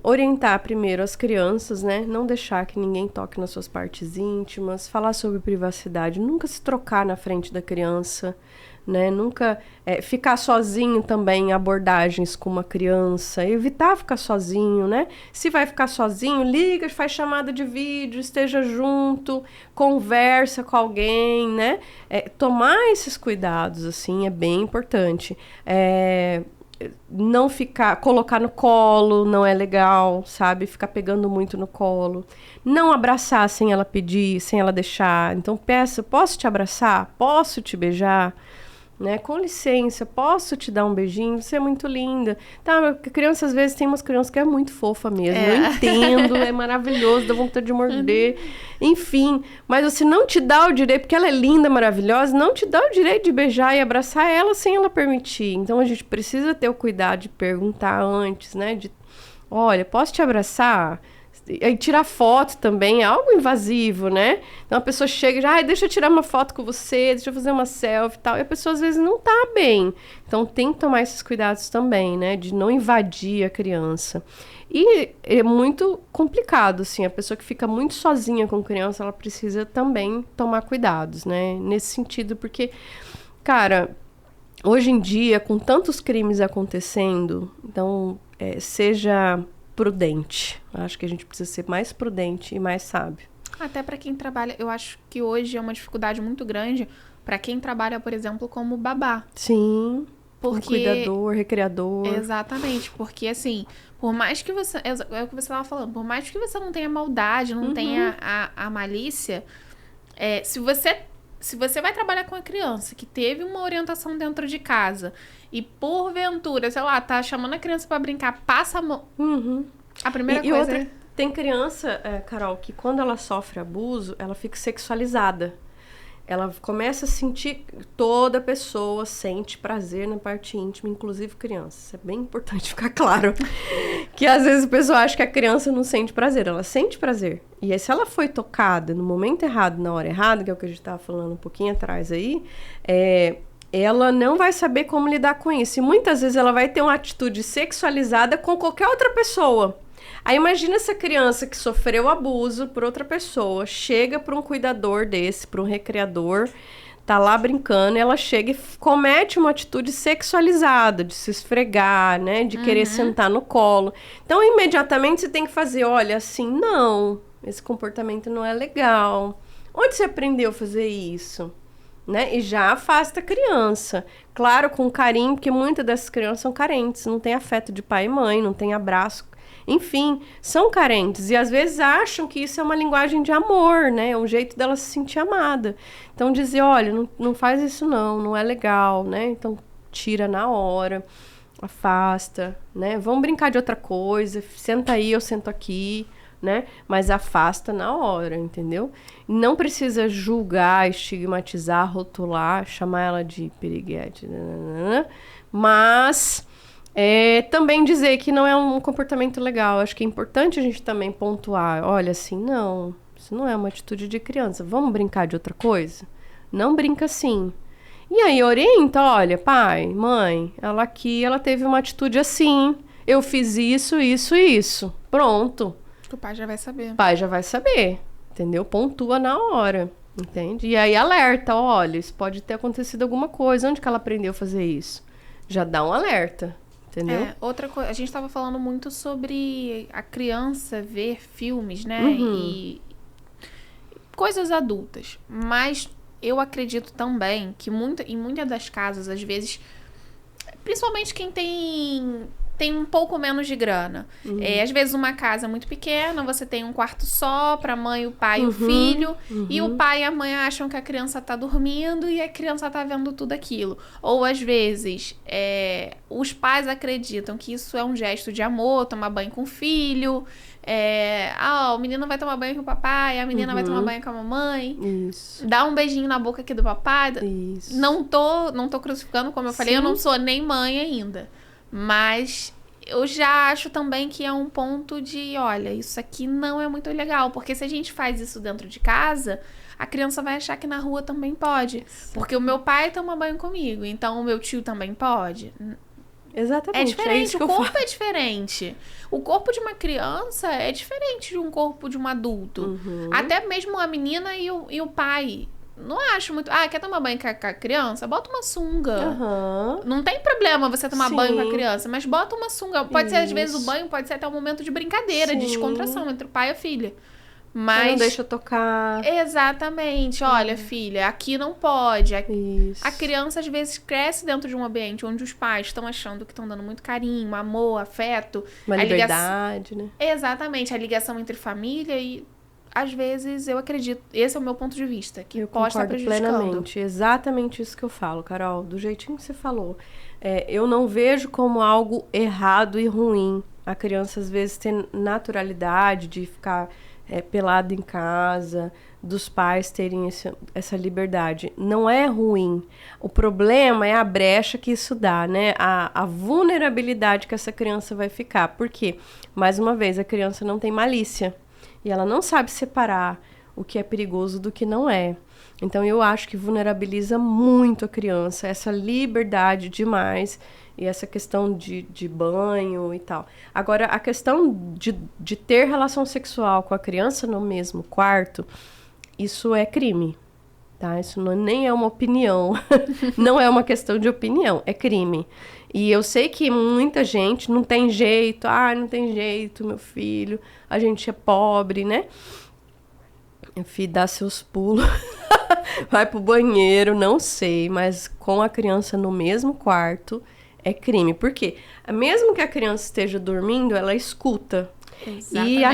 [SPEAKER 2] Orientar primeiro as crianças, né? Não deixar que ninguém toque nas suas partes íntimas, falar sobre privacidade, nunca se trocar na frente da criança, né? Nunca ficar sozinho também em abordagens com uma criança, evitar ficar sozinho, né? Se vai ficar sozinho, liga, faz chamada de vídeo, esteja junto, conversa com alguém, né? Tomar esses cuidados, assim, é bem importante. Não colocar no colo não é legal, sabe? Ficar pegando muito no colo. Não abraçar sem ela pedir, sem ela deixar. Então peça, posso te abraçar? Posso te beijar? Né? Com licença, posso te dar um beijinho? Você é muito linda. Tá, criança, às vezes, tem umas crianças que é muito fofa mesmo. Eu entendo, é maravilhoso, dá vontade de morder. Enfim, mas você não te dá o direito, porque ela é linda, maravilhosa, não te dá o direito de beijar e abraçar ela sem ela permitir. Então, a gente precisa ter o cuidado de perguntar antes, né? Olha, posso te abraçar? Aí tirar foto também é algo invasivo, né? Então a pessoa chega e já, deixa eu tirar uma foto com você, deixa eu fazer uma selfie e tal. E a pessoa às vezes não tá bem. Então tem que tomar esses cuidados também, né? De não invadir a criança. E é muito complicado, assim, a pessoa que fica muito sozinha com criança, ela precisa também tomar cuidados, né? Nesse sentido, porque, cara, hoje em dia, com tantos crimes acontecendo, então, seja prudente. Acho que a gente precisa ser mais prudente e mais sábio.
[SPEAKER 1] Até para quem trabalha, eu acho que hoje é uma dificuldade muito grande para quem trabalha, por exemplo, como babá.
[SPEAKER 2] Sim.
[SPEAKER 1] Porque...
[SPEAKER 2] cuidador, recreador.
[SPEAKER 1] Exatamente, porque assim, por mais que você... É o que você estava falando, por mais que você não tenha maldade, não tenha a malícia, se você vai trabalhar com a criança que teve uma orientação dentro de casa e porventura, sei lá, tá chamando a criança pra brincar, passa a mão... A primeira coisa
[SPEAKER 2] outra, tem criança, Carol, que quando ela sofre abuso, ela fica sexualizada. Ela começa a sentir... Toda pessoa sente prazer na parte íntima, inclusive criança. Isso é bem importante ficar claro. Que às vezes a pessoa acha que a criança não sente prazer. Ela sente prazer. E aí, se ela foi tocada no momento errado, na hora errada, que é o que a gente estava falando um pouquinho atrás aí, ela não vai saber como lidar com isso. E muitas vezes ela vai ter uma atitude sexualizada com qualquer outra pessoa. Aí imagina essa criança que sofreu abuso por outra pessoa, chega para um cuidador desse, para um recreador, tá lá brincando, e ela chega e comete uma atitude sexualizada, de se esfregar, né, de querer sentar no colo. Então, imediatamente você tem que fazer, olha, assim, não, esse comportamento não é legal. Onde você aprendeu a fazer isso? Né? E já afasta a criança. Claro, com carinho, porque muitas dessas crianças são carentes, não tem afeto de pai e mãe, não tem abraço. Enfim, são carentes e às vezes acham que isso é uma linguagem de amor, né? É um jeito dela se sentir amada. Então dizer, olha, não faz isso não é legal, né? Então tira na hora, afasta, né? Vamos brincar de outra coisa, senta aí, eu sento aqui, né? Mas afasta na hora, entendeu? Não precisa julgar, estigmatizar, rotular, chamar ela de piriguete, mas... também dizer que não é um comportamento legal. Acho que é importante a gente também pontuar. Olha, assim, não. Isso não é uma atitude de criança. Vamos brincar de outra coisa? Não brinca assim. E aí orienta, olha, pai, mãe, ela teve uma atitude assim. Eu fiz isso, isso e isso. Pronto.
[SPEAKER 1] O pai já vai saber.
[SPEAKER 2] O pai já vai saber, entendeu? Pontua na hora, entende? E aí alerta, olha, isso pode ter acontecido alguma coisa. Onde que ela aprendeu a fazer isso? Já dá um alerta. Entendeu?
[SPEAKER 1] Outra coisa, a gente estava falando muito sobre a criança ver filmes, né? E coisas adultas. Mas eu acredito também que em muitas das casas, às vezes, principalmente quem tem um pouco menos de grana. Às vezes uma casa muito pequena, você tem um quarto só pra mãe, o pai e o filho, e o pai e a mãe acham que a criança tá dormindo e a criança tá vendo tudo aquilo. Ou às vezes os pais acreditam que isso é um gesto de amor, tomar banho com o filho, o menino vai tomar banho com o papai, a menina vai tomar banho com a mamãe.
[SPEAKER 2] Isso.
[SPEAKER 1] Dá um beijinho na boca aqui do papai.
[SPEAKER 2] Isso.
[SPEAKER 1] Não tô crucificando, como eu falei, eu não sou nem mãe ainda. Mas eu já acho também que é um ponto de, olha, isso aqui não é muito legal. Porque se a gente faz isso dentro de casa, a criança vai achar que na rua também pode. Porque o meu pai toma banho comigo, então o meu tio também pode.
[SPEAKER 2] Exatamente.
[SPEAKER 1] É diferente,
[SPEAKER 2] isso que
[SPEAKER 1] o corpo é diferente. O corpo de uma criança é diferente de um corpo de um adulto. Até mesmo a menina e o pai. Não acho muito... quer tomar banho com a criança? Bota uma sunga. Não tem problema você tomar banho com a criança, mas bota uma sunga. Pode ser, às vezes, o banho pode ser até um momento de brincadeira, de descontração entre o pai e a filha. Mas...
[SPEAKER 2] não deixa tocar.
[SPEAKER 1] Exatamente. Olha, filha, aqui não pode.
[SPEAKER 2] Isso.
[SPEAKER 1] A criança, às vezes, cresce dentro de um ambiente onde os pais estão achando que estão dando muito carinho, amor, afeto.
[SPEAKER 2] Uma liberdade, né?
[SPEAKER 1] Exatamente. A ligação entre família e... Às vezes, eu acredito, esse é o meu ponto de vista, que pode estar prejudicando.
[SPEAKER 2] Plenamente, exatamente isso que eu falo, Carol, do jeitinho que você falou. Eu não vejo como algo errado e ruim a criança, às vezes, ter naturalidade de ficar pelado em casa, dos pais terem essa liberdade. Não é ruim. O problema é a brecha que isso dá, né? A vulnerabilidade que essa criança vai ficar. Por quê? Mais uma vez, a criança não tem malícia. E ela não sabe separar o que é perigoso do que não é. Então, eu acho que vulnerabiliza muito a criança, essa liberdade demais e essa questão de banho e tal. Agora, a questão de ter relação sexual com a criança no mesmo quarto, isso é crime, tá? Isso nem é uma opinião, não é uma questão de opinião, é crime. E eu sei que muita gente não tem jeito, não tem jeito, meu filho, a gente é pobre, né? Meu filho dá seus pulos, vai pro banheiro, não sei, mas com a criança no mesmo quarto é crime. Por quê? Mesmo que a criança esteja dormindo, ela escuta.
[SPEAKER 1] Exatamente,
[SPEAKER 2] E a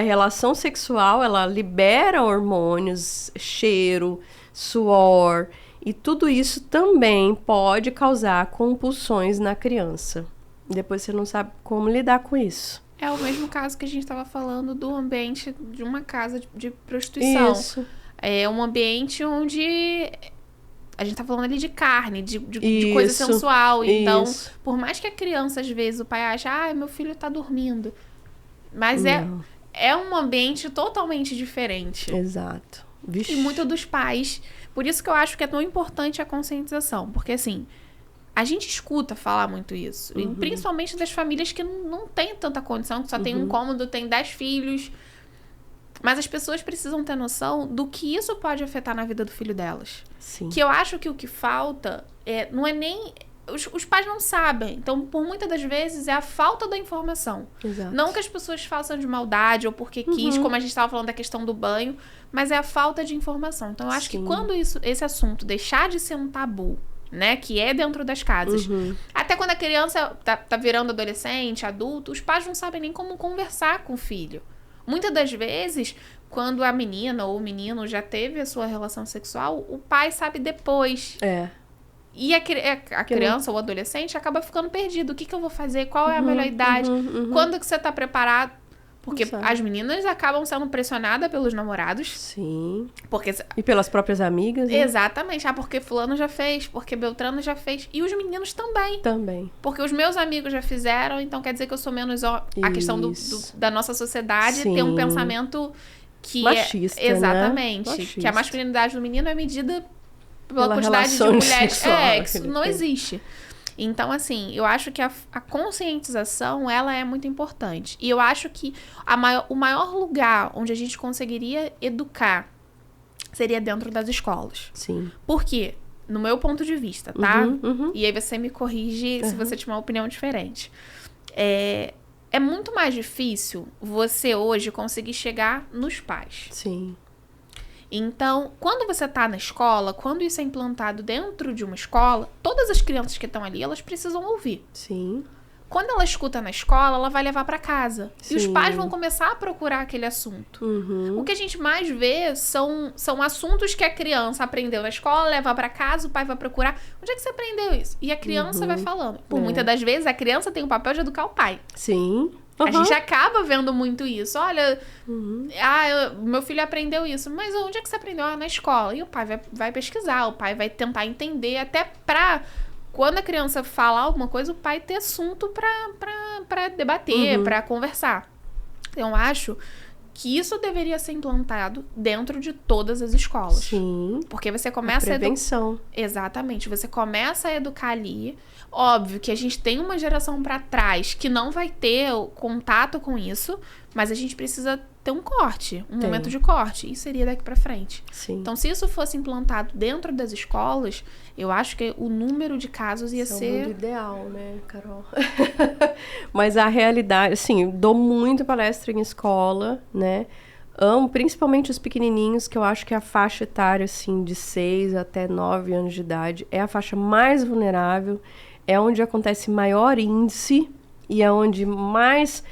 [SPEAKER 2] relação sexual, ela libera hormônios, cheiro, suor, e tudo isso também pode causar compulsões na criança. Depois você não sabe como lidar com isso.
[SPEAKER 1] É o mesmo caso que a gente estava falando do ambiente de uma casa de prostituição.
[SPEAKER 2] Isso.
[SPEAKER 1] É um ambiente onde a gente tá falando ali de carne, de coisa sensual. Então, por mais que a criança, às vezes, o pai acha, meu filho tá dormindo. Mas é um ambiente totalmente diferente.
[SPEAKER 2] Exato. Vixe.
[SPEAKER 1] E muitos dos pais... Por isso que eu acho que é tão importante a conscientização. Porque, assim, a gente escuta falar muito isso. E principalmente das famílias que não têm tanta condição, que só tem um cômodo, tem 10 filhos. Mas as pessoas precisam ter noção do que isso pode afetar na vida do filho delas.
[SPEAKER 2] Sim.
[SPEAKER 1] Que eu acho que o que falta não é nem... Os pais não sabem. Então, por muitas das vezes, é a falta da informação.
[SPEAKER 2] Exato.
[SPEAKER 1] Não que as pessoas façam de maldade ou porque quis, como a gente estava falando da questão do banho, mas é a falta de informação. Então, eu acho que quando esse assunto deixar de ser um tabu, né, que é dentro das casas, até quando a criança tá virando adolescente, adulto, os pais não sabem nem como conversar com o filho. Muitas das vezes, quando a menina ou o menino já teve a sua relação sexual, o pai sabe depois. E a criança ou o adolescente acaba ficando perdido. O que eu vou fazer? Qual é a melhor idade? Quando que você tá preparado? Porque as meninas acabam sendo pressionadas pelos namorados.
[SPEAKER 2] Sim.
[SPEAKER 1] Porque...
[SPEAKER 2] E pelas próprias amigas. Né?
[SPEAKER 1] Exatamente. Porque fulano já fez, porque Beltrano já fez. E os meninos também.
[SPEAKER 2] Também.
[SPEAKER 1] Porque os meus amigos já fizeram, então quer dizer que eu sou menos... A questão da nossa sociedade ter um pensamento que
[SPEAKER 2] machista,
[SPEAKER 1] exatamente.
[SPEAKER 2] Né? Machista.
[SPEAKER 1] Que a masculinidade do menino é medida pela quantidade de mulheres. Isso não existe. Então, assim, eu acho que a conscientização, ela é muito importante. E eu acho que o maior lugar onde a gente conseguiria educar seria dentro das escolas.
[SPEAKER 2] Sim.
[SPEAKER 1] Por quê? No meu ponto de vista, tá? E aí você me corrige se você tiver uma opinião diferente. É muito mais difícil você hoje conseguir chegar nos pais.
[SPEAKER 2] Sim.
[SPEAKER 1] Então, quando você tá na escola, quando isso é implantado dentro de uma escola, todas as crianças que estão ali, elas precisam ouvir.
[SPEAKER 2] Sim.
[SPEAKER 1] Quando ela escuta na escola, ela vai levar para casa. Sim. E os pais vão começar a procurar aquele assunto. O que a gente mais vê são assuntos que a criança aprendeu na escola, leva para casa, o pai vai procurar. Onde é que você aprendeu isso? E a criança vai falando. Por muitas das vezes, a criança tem o papel de educar o pai.
[SPEAKER 2] Sim.
[SPEAKER 1] A gente acaba vendo muito isso. Olha, meu filho aprendeu isso. Mas onde é que você aprendeu? Na escola. E o pai vai pesquisar, o pai vai tentar entender, até pra... Quando a criança fala alguma coisa, o pai ter assunto pra debater, pra conversar. Eu acho que isso deveria ser implantado dentro de todas as escolas.
[SPEAKER 2] Sim.
[SPEAKER 1] Porque você começa
[SPEAKER 2] a prevenção.
[SPEAKER 1] Exatamente. Você começa a educar ali. Óbvio que a gente tem uma geração pra trás que não vai ter contato com isso, mas a gente precisa ter um corte, momento de corte. E seria daqui pra frente.
[SPEAKER 2] Sim.
[SPEAKER 1] Então, se isso fosse implantado dentro das escolas, eu acho que o número de casos ia ser...
[SPEAKER 2] É o mundo ideal, né, Carol? Mas a realidade, assim, dou muito palestra em escola, né? Amo, principalmente os pequenininhos, que eu acho que a faixa etária, assim, de 6 até 9 anos de idade é a faixa mais vulnerável, é onde acontece maior índice e é onde mais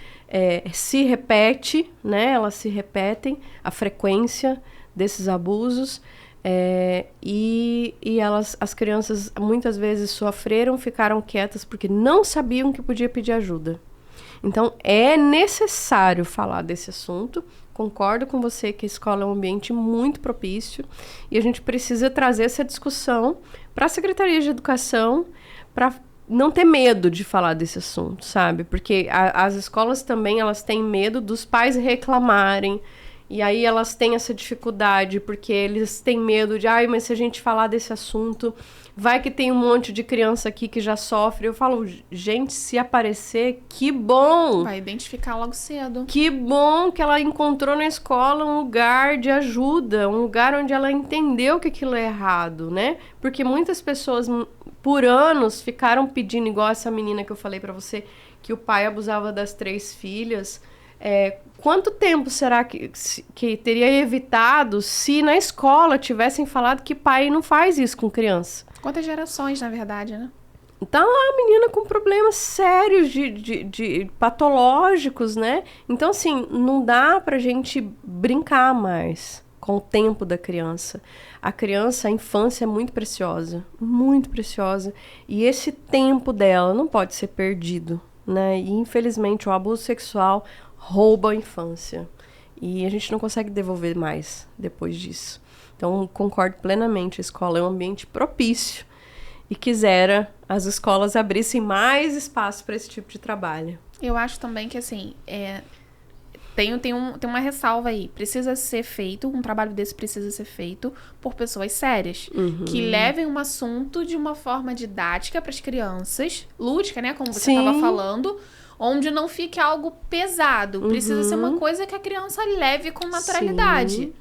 [SPEAKER 2] se repete, né? Elas se repetem, a frequência desses abusos. E as crianças muitas vezes sofreram, ficaram quietas porque não sabiam que podia pedir ajuda. Então, é necessário falar desse assunto. Concordo com você que a escola é um ambiente muito propício e a gente precisa trazer essa discussão para a Secretaria de Educação para não ter medo de falar desse assunto, sabe? Porque as escolas também, elas têm medo dos pais reclamarem. E aí elas têm essa dificuldade, porque eles têm medo de, mas se a gente falar desse assunto, vai que tem um monte de criança aqui que já sofre. Eu falo, gente, se aparecer, que bom!
[SPEAKER 1] Vai identificar logo cedo.
[SPEAKER 2] Que bom que ela encontrou na escola um lugar de ajuda, um lugar onde ela entendeu que aquilo é errado, né? Porque muitas pessoas, por anos, ficaram pedindo, igual essa menina que eu falei pra você, que o pai abusava das 3 filhas. Quanto tempo será que teria evitado se na escola tivessem falado que pai não faz isso com criança?
[SPEAKER 1] Quantas gerações, na verdade, né?
[SPEAKER 2] Então, a menina com problemas sérios de patológicos, né? Então, assim, não dá pra gente brincar mais com o tempo da criança. A criança, a infância é muito preciosa. E esse tempo dela não pode ser perdido, né? E, infelizmente, o abuso sexual rouba a infância. E a gente não consegue devolver mais depois disso. Então, concordo plenamente. A escola é um ambiente propício e quisera as escolas abrissem mais espaço para esse tipo de trabalho.
[SPEAKER 1] Eu acho também que, assim, tem uma ressalva aí. Precisa ser feito, um trabalho desse precisa ser feito por pessoas sérias. Que levem um assunto de uma forma didática para as crianças, lúdica, né? Como você estava falando, onde não fique algo pesado. Precisa ser uma coisa que a criança leve com naturalidade.
[SPEAKER 2] Sim.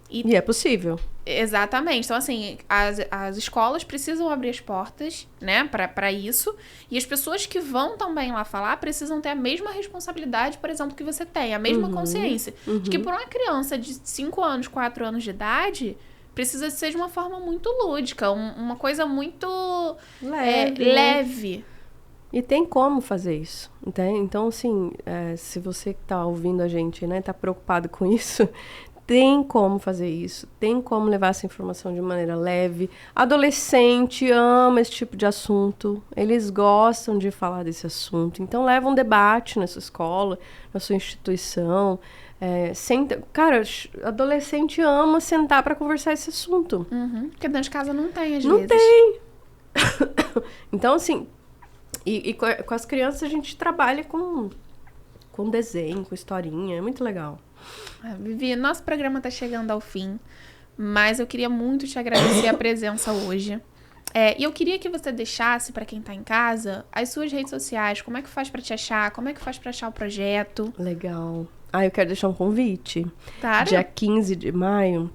[SPEAKER 2] E é possível.
[SPEAKER 1] Exatamente. Então, assim, as escolas precisam abrir as portas, né, para isso. E as pessoas que vão também lá falar precisam ter a mesma responsabilidade, por exemplo, que você tem. A mesma consciência. De que por uma criança de 5 anos, 4 anos de idade, precisa ser de uma forma muito lúdica. Uma coisa muito leve.
[SPEAKER 2] E tem como fazer isso, entende? Então, assim, se você que tá ouvindo a gente, né, tá preocupado com isso, tem como fazer isso, tem como levar essa informação de maneira leve. Adolescente ama esse tipo de assunto, eles gostam de falar desse assunto. Então, leva um debate na sua escola, na sua instituição. Cara, adolescente ama sentar para conversar esse assunto.
[SPEAKER 1] Porque dentro de casa não tem, às vezes.
[SPEAKER 2] Não tem. Então, assim... E com as crianças a gente trabalha com desenho, com historinha. É muito legal.
[SPEAKER 1] Vivi, nosso programa tá chegando ao fim. Mas eu queria muito te agradecer a presença hoje. E eu queria que você deixasse, para quem tá em casa, as suas redes sociais. Como é que faz para te achar? Como é que faz para achar o projeto?
[SPEAKER 2] Legal. Eu quero deixar um convite.
[SPEAKER 1] Claro.
[SPEAKER 2] Dia 15 de maio,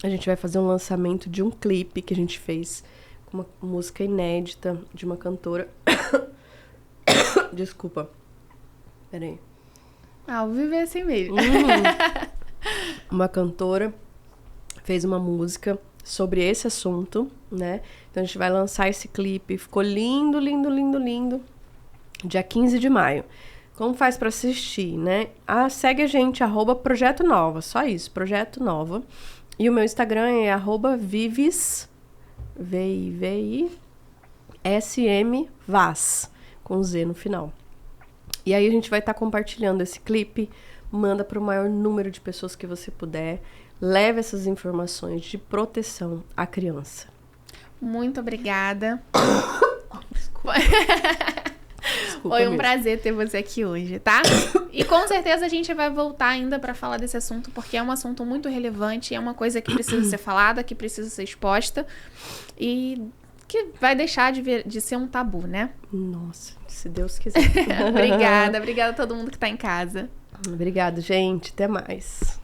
[SPEAKER 2] a gente vai fazer um lançamento de um clipe que a gente fez com uma música inédita de uma cantora. Desculpa. Peraí.
[SPEAKER 1] O Vivi é assim mesmo.
[SPEAKER 2] Uma cantora fez uma música sobre esse assunto, né? Então a gente vai lançar esse clipe. Ficou lindo, lindo, lindo, lindo. Dia 15 de maio. Como faz pra assistir, né? Segue a gente, @Projeto Nova. Só isso, Projeto Nova. E o meu Instagram é @Vivis, VIVISM Vaz, com Z no final. E aí a gente vai estar compartilhando esse clipe. Manda para o maior número de pessoas que você puder. Leve essas informações de proteção à criança.
[SPEAKER 1] Muito obrigada.
[SPEAKER 2] Desculpa
[SPEAKER 1] Foi um prazer ter você aqui hoje, tá? E com certeza a gente vai voltar ainda para falar desse assunto, porque é um assunto muito relevante, é uma coisa que precisa ser falada, que precisa ser exposta e que vai deixar de ser um tabu, né?
[SPEAKER 2] Nossa, se Deus quiser.
[SPEAKER 1] Obrigada a todo mundo que tá em casa.
[SPEAKER 2] Obrigada, gente. Até mais.